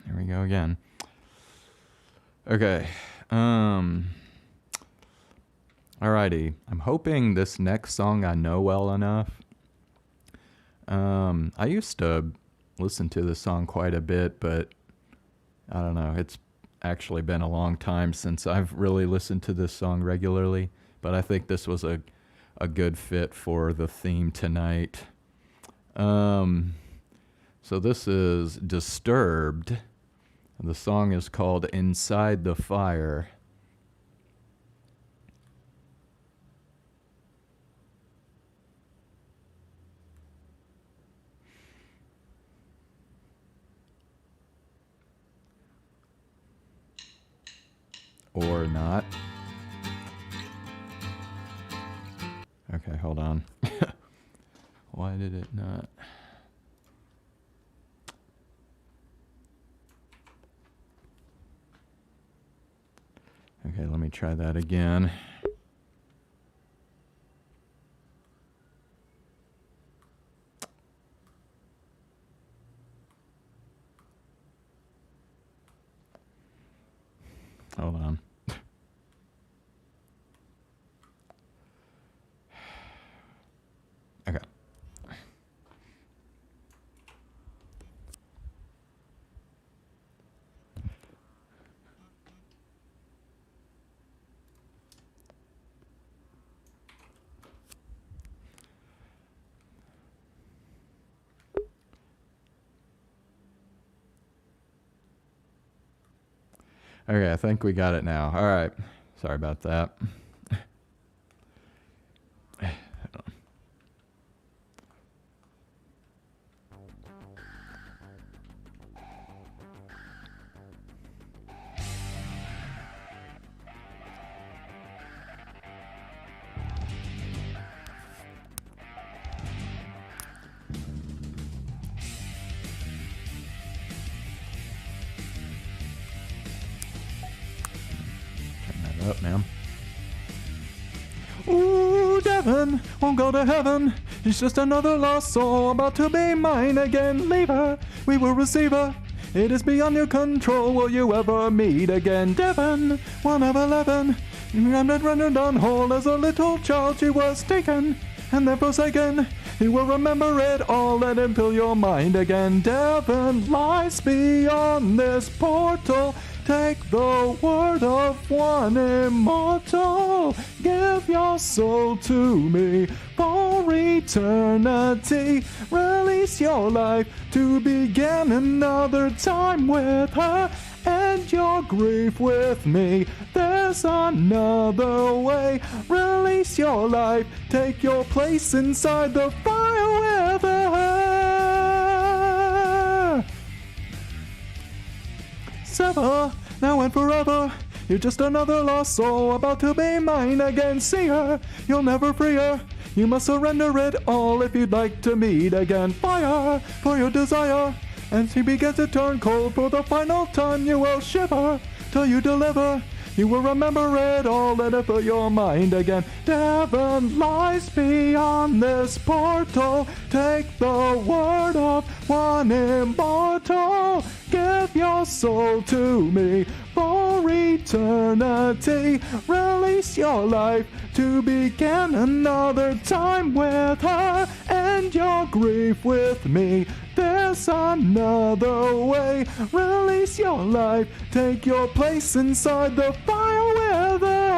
Here we go again. Okay. Alrighty. I'm hoping this next song I know well enough. I used to listen to this song quite a bit, but I don't know. It's actually been a long time since I've really listened to this song regularly, but I think this was a good fit for the theme tonight. So this is Disturbed. The song is called Inside the Fire. Or not. Okay, hold on. Why did it not? Okay, let me try that again. Hold on. Okay. Okay, I think we got it now. All right. Sorry about that. Up, ma'am. Ooh, Devon won't go to heaven. She's just another lost soul about to be mine again. Leave her, we will receive her. It is beyond your control. Will you ever meet again? Devon, one of 11. I'm not rendered on whole. As a little child she was taken and then forsaken. You will remember it all. Let him fill your mind again. Devon lies beyond this portal. Take the word of one immortal. Give your soul to me for eternity. Release your life to begin another time with her. End your grief with me. There's another way. Release your life. Take your place inside the fire with her. Sever, now and forever. You're just another lost soul about to be mine again. See her, you'll never free her. You must surrender it all if you'd like to meet again. Fire for your desire. And she begins to turn cold for the final time. You will shiver till you deliver. You will remember it all and it fill your mind again. Devon lies beyond this portal. Take the word of one immortal. Give your soul to me for eternity. Release your life to begin another time with her. End your grief with me. There's another way. Release your life. Take your place inside the fire with her.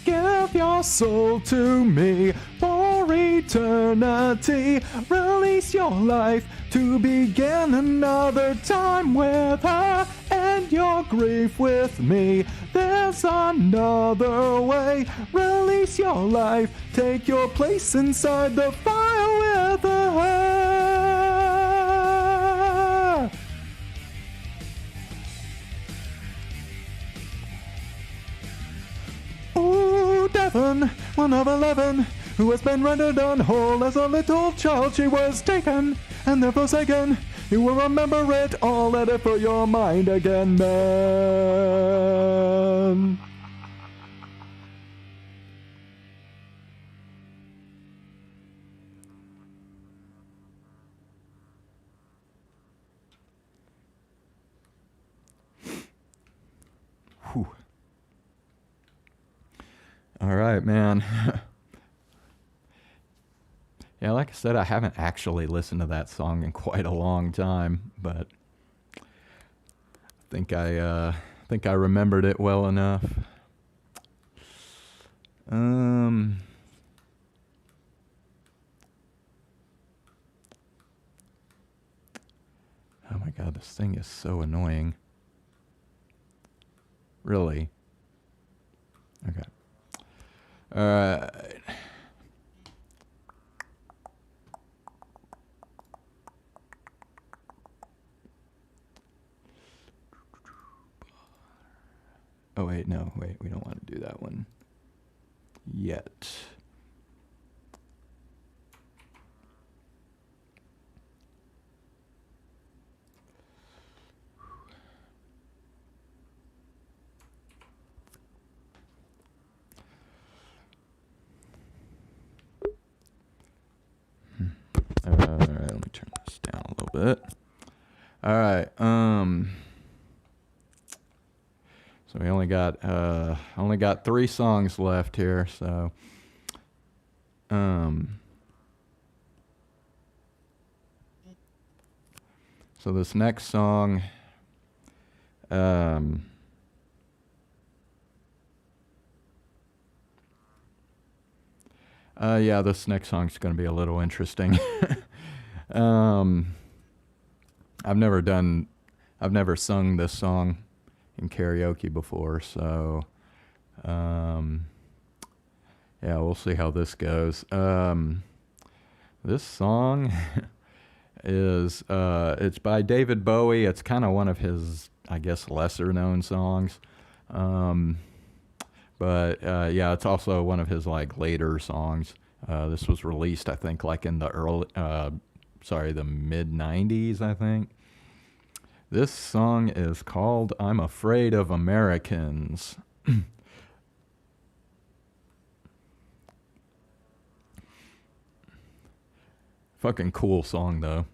Give your soul to me for eternity. Release Release your life to begin another time with her, and your grief with me. There's another way. Release your life, take your place inside the fire with her. Ooh, Devon, one of 11, who has been rendered unwhole as a little child. She was taken and then forsaken. You will remember it all, let it for your mind again, man. Whew. All right, man. Yeah, like I said, I haven't actually listened to that song in quite a long time, but I think I remembered it well enough. Oh my God, this thing is so annoying. Really? Okay. All right. Oh, wait, no, wait, we don't want to do that one yet. All right, let me turn this down a little bit. All right, so we only got 3 songs left here, so so this next song yeah, this next song's going to be a little interesting. I've never sung this song in karaoke before, so yeah, we'll see how this goes. This song is it's by David Bowie. It's kind of one of his, I guess, lesser known songs, but yeah, it's also one of his like later songs. This was released, I think, like in the the mid 90s, I think. This song is called I'm Afraid of Americans. Fucking cool song, though.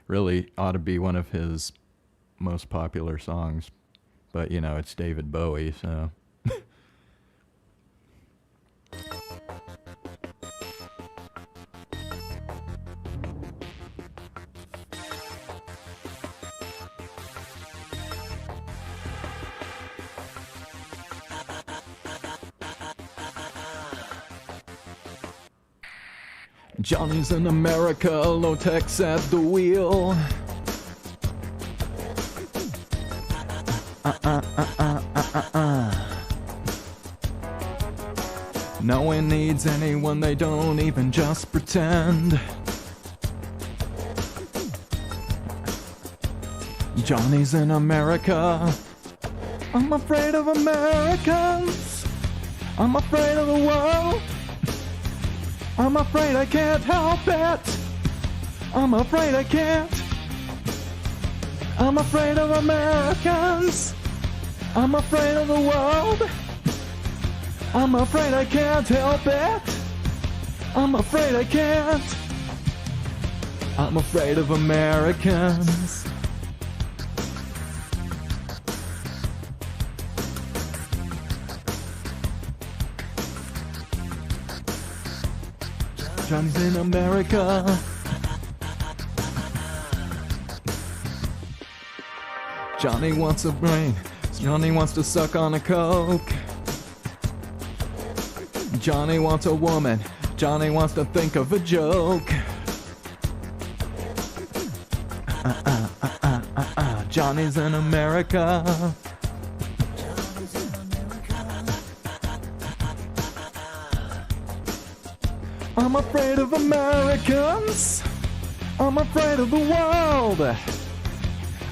Really ought to be one of his most popular songs. But, you know, it's David Bowie, so... Johnny's in America, low-tech's at the wheel. No one needs anyone, they don't even just pretend. Johnny's in America. I'm afraid of Americans. I'm afraid of the world. I'm afraid I can't help it. I'm afraid I can't. I'm afraid of Americans. I'm afraid of the world. I'm afraid I can't help it. I'm afraid I can't. I'm afraid of Americans. Johnny's in America. Johnny wants a brain. Johnny wants to suck on a Coke. Johnny wants a woman. Johnny wants to think of a joke. Johnny's in America. I'm afraid of Americans. I'm afraid of the world.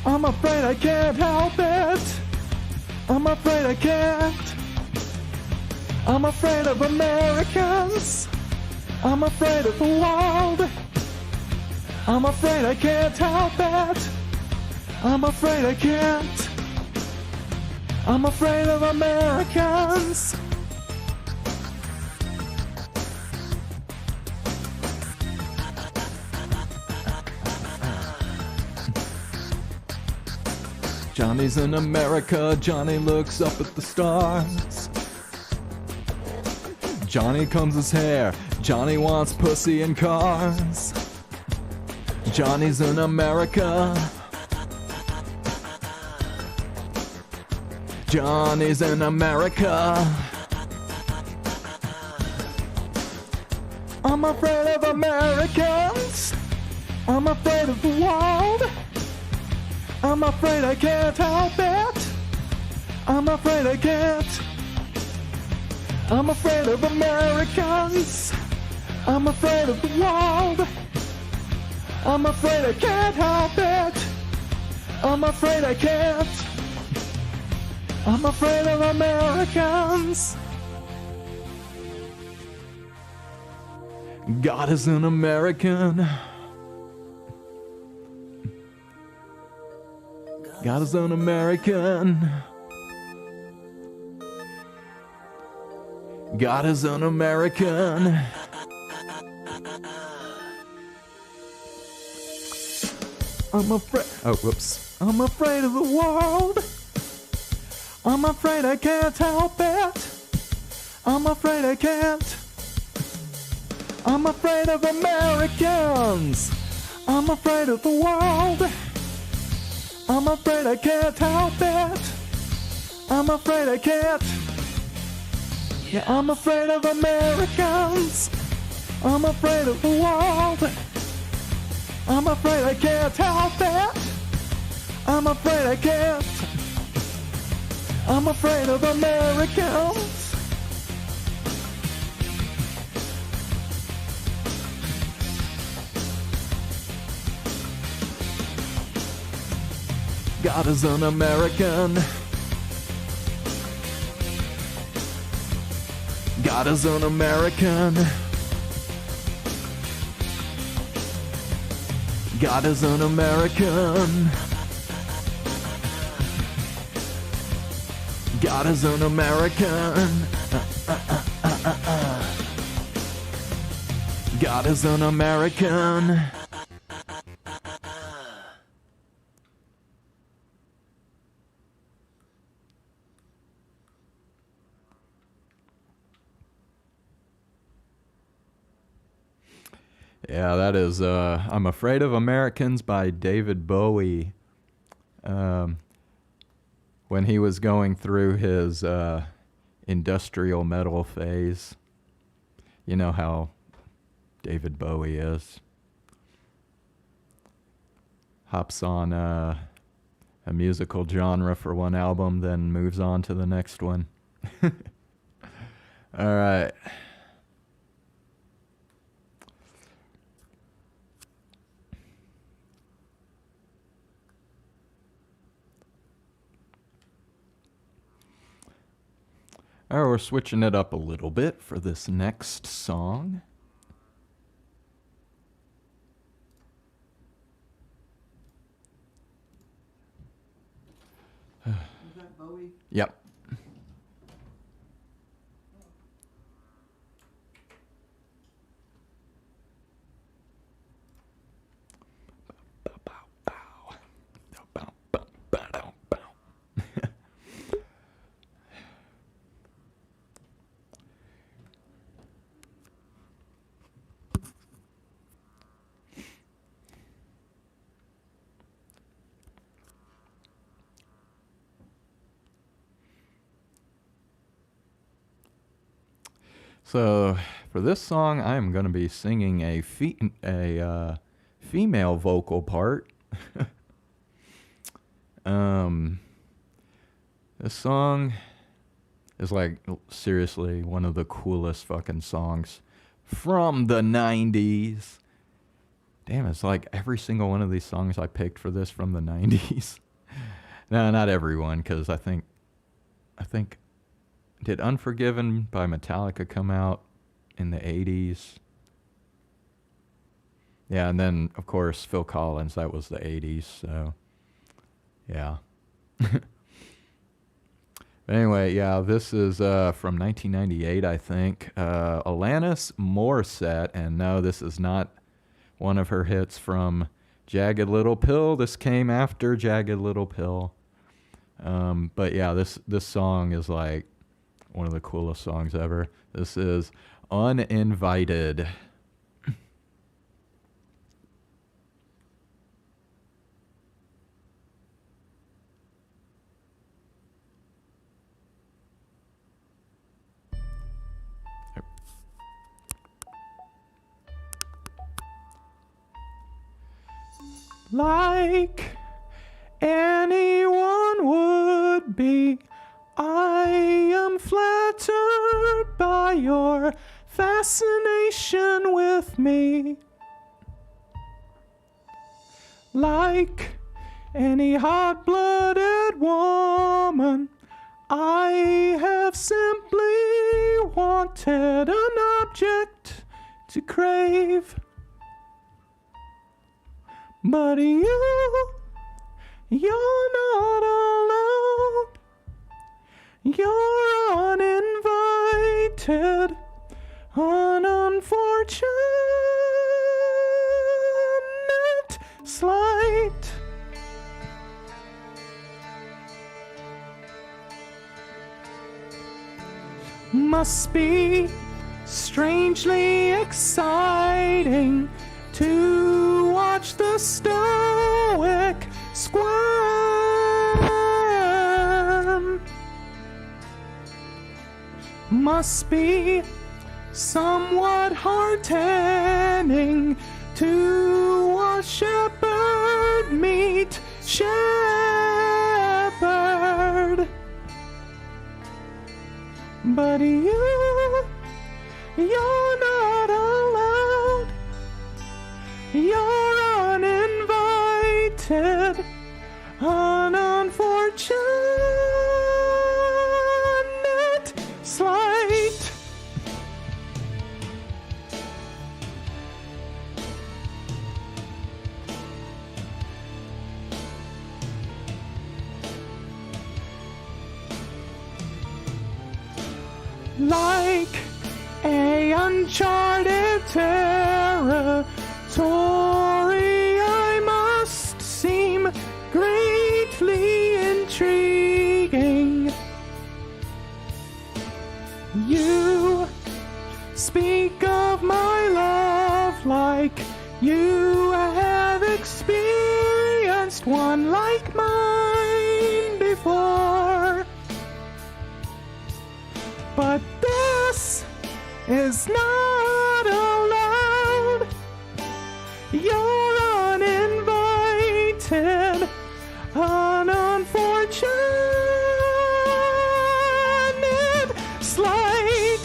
I'm afraid I can't help it. I'm afraid I can't. I'm afraid of Americans. I'm afraid of the world. I'm afraid I can't help it. I'm afraid I can't. I'm afraid of Americans. Johnny's in America. Johnny looks up at the stars. Johnny combs his hair. Johnny wants pussy and cars. Johnny's in America. Johnny's in America. I'm afraid of Americans. I'm afraid of the world. I'm afraid I can't help it. I'm afraid I can't. I'm afraid of Americans. I'm afraid of the world. I'm afraid I can't help it. I'm afraid I can't. I'm afraid of Americans. God is an American. God is an American. God is an American. I'm afraid. Oh, whoops. I'm afraid of the world. I'm afraid I can't help it. I'm afraid I can't. I'm afraid of Americans. I'm afraid of the world. I'm afraid I can't help it. I'm afraid I can't. Yeah, I'm afraid of Americans. I'm afraid of the world. I'm afraid I can't help it. I'm afraid I can't. I'm afraid of Americans. God is an American. God is an American. God is an American. God is an American. God is an American. Yeah, that is I'm Afraid of Americans by David Bowie. When he was going through his industrial metal phase. You know how David Bowie is. Hops on a musical genre for one album, then moves on to the next one. All right. All right, we're switching it up a little bit for this next song. Is that Bowie? Yep. So for this song, I'm going to be singing a female vocal part. This song is like seriously one of the coolest fucking songs from the 90s. Damn, it's like every single one of these songs I picked for this from the 90s. No, not everyone, because I think did Unforgiven by Metallica come out in the 80s? Yeah, and then of course Phil Collins, that was the 80s, so yeah. Anyway, yeah, this is from 1998, I think. Alanis Morissette, and no, this is not one of her hits from Jagged Little Pill. This came after Jagged Little Pill. But yeah, this song is like one of the coolest songs ever. This is Uninvited. Like anyone would be, I am flattered by your fascination with me. Like any hot-blooded woman, I have simply wanted an object to crave. But you're not alone. You're uninvited, an unfortunate slight. Must be strangely exciting to watch the stoic squirm. Must be somewhat heartening to watch shepherd meet shepherd. But you're not allowed. You're uninvited, an unfortunate slight. Like a uncharted territory, I must seem greatly intriguing. You speak of my love like you have experienced one like mine before. But this is not allowed. You're uninvited, an unfortunate slight.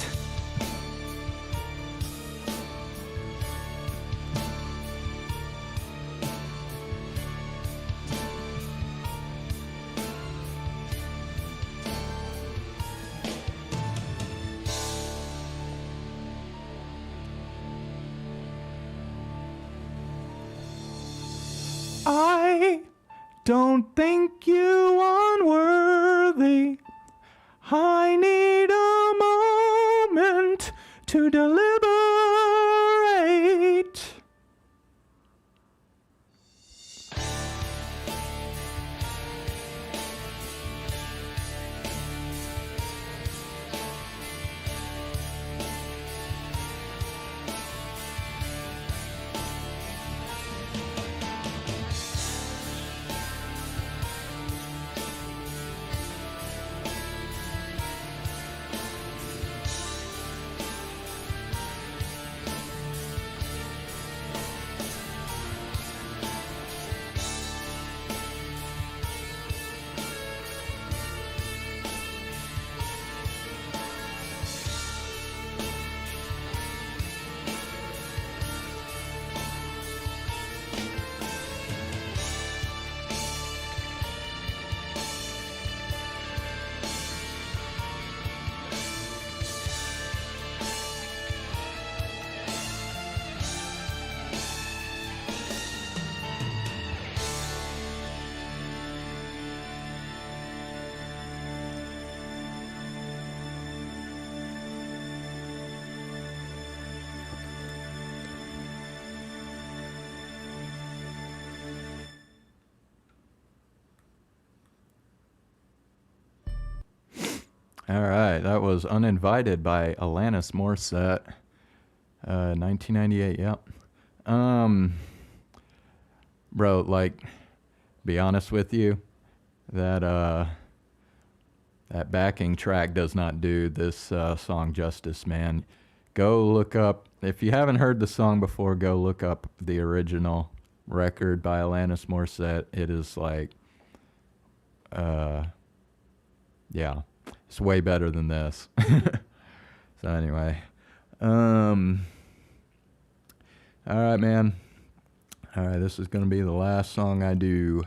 I don't think you unworthy. I need a moment to deliberate. All right, that was Uninvited by Alanis Morissette, 1998. Yep. Bro, like, be honest with you, that backing track does not do this song justice, man. Go look up, if you haven't heard the song before, go look up the original record by Alanis Morissette. It is like, yeah, it's way better than this. So anyway, all right, man. All right, this is going to be the last song I do.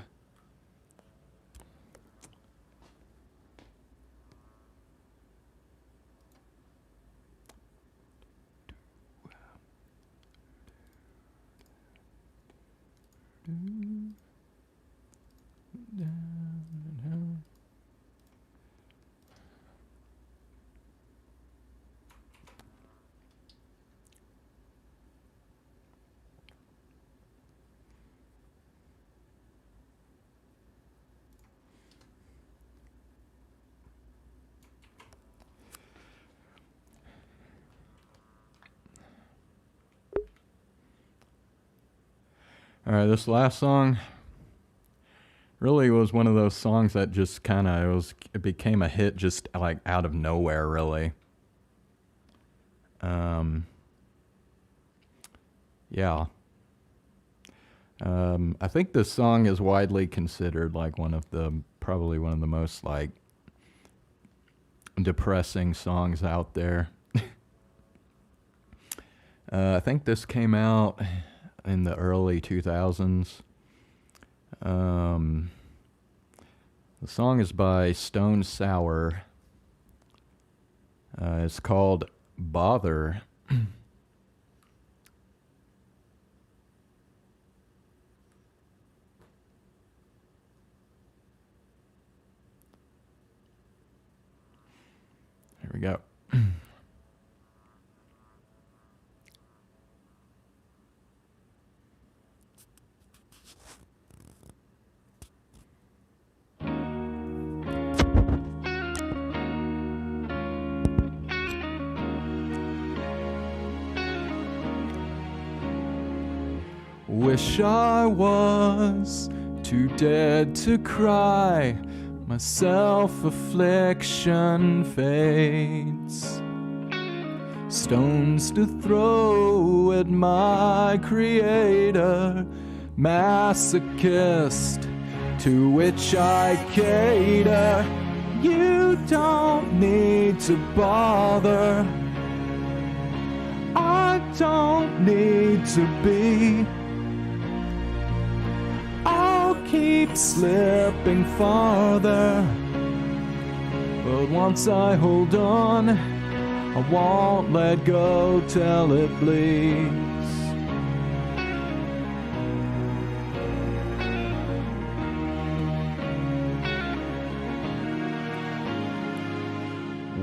All right, this last song really was one of those songs that just kind of, it became a hit just like out of nowhere, really. Yeah. I think this song is widely considered like probably one of the most like depressing songs out there. I think this came out in the early 2000s. The song is by Stone Sour. It's called Bother. Here we go. Wish I was too dead to cry, my self-affliction fades. Stones to throw at my creator, masochist to which I cater. You don't need to bother, I don't need to be. I'll keep slipping farther, but once I hold on, I won't let go till it bleeds.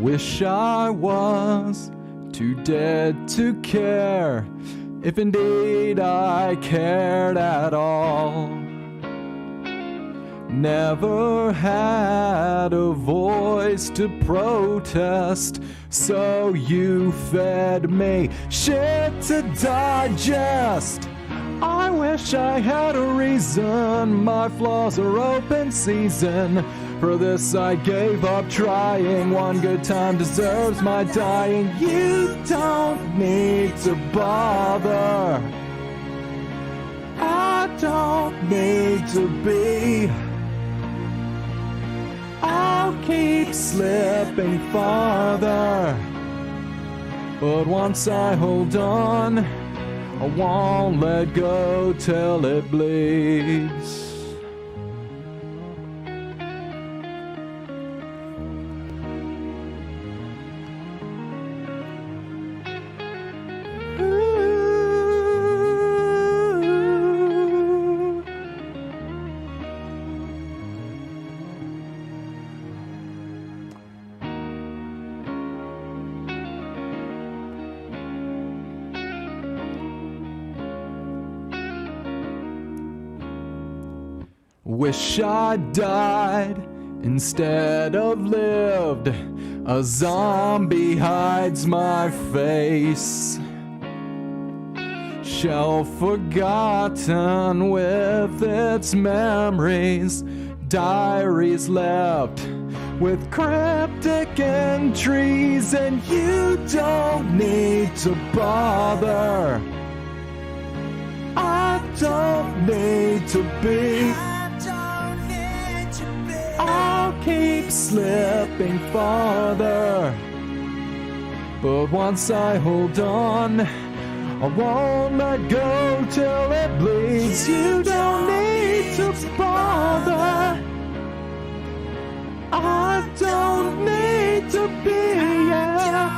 Wish I was too dead to care, if indeed I cared at all. Never had a voice to protest, so you fed me shit to digest. I wish I had a reason, my flaws are open season. For this I gave up trying, one good time deserves my dying. You don't need to bother, I don't need to be. I'll keep slipping farther, but once I hold on, I won't let go till it bleeds. Wish I died instead of lived. A zombie hides my face, shelf forgotten with its memories, diaries left with cryptic entries, and you don't need to bother. I don't need to be. I'll keep slipping farther, but once I hold on, I won't let go till it bleeds. You don't need to bother. I don't need to be here.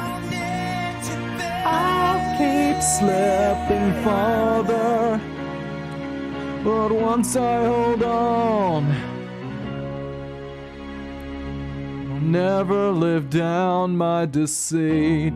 I'll keep slipping farther, but once I hold on, I'll never live down my deceit.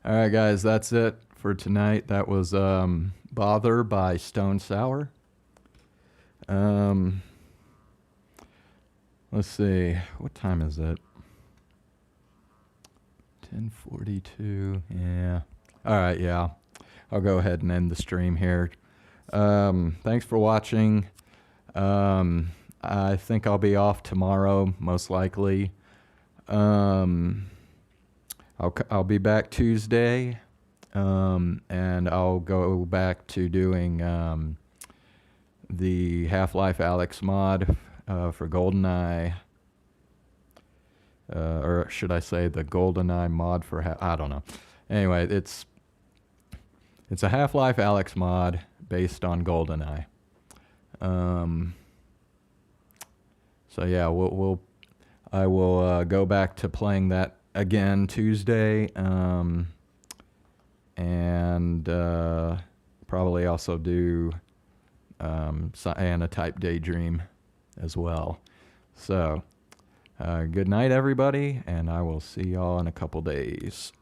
All right, guys, that's it for tonight. That was Bother by Stone Sour. Let's see. What time is it? 10:42. Yeah. All right, yeah. I'll go ahead and end the stream here. Thanks for watching. I think I'll be off tomorrow, most likely. I'll be back Tuesday, and I'll go back to doing the Half-Life Alyx mod for GoldenEye, or should I say the GoldenEye mod for I don't know. Anyway, it's a Half-Life Alyx mod based on GoldenEye. So yeah, I will go back to playing that again Tuesday, and probably also do CYANOTYPE Daydream as well. So good night, everybody, and I will see y'all in a couple days.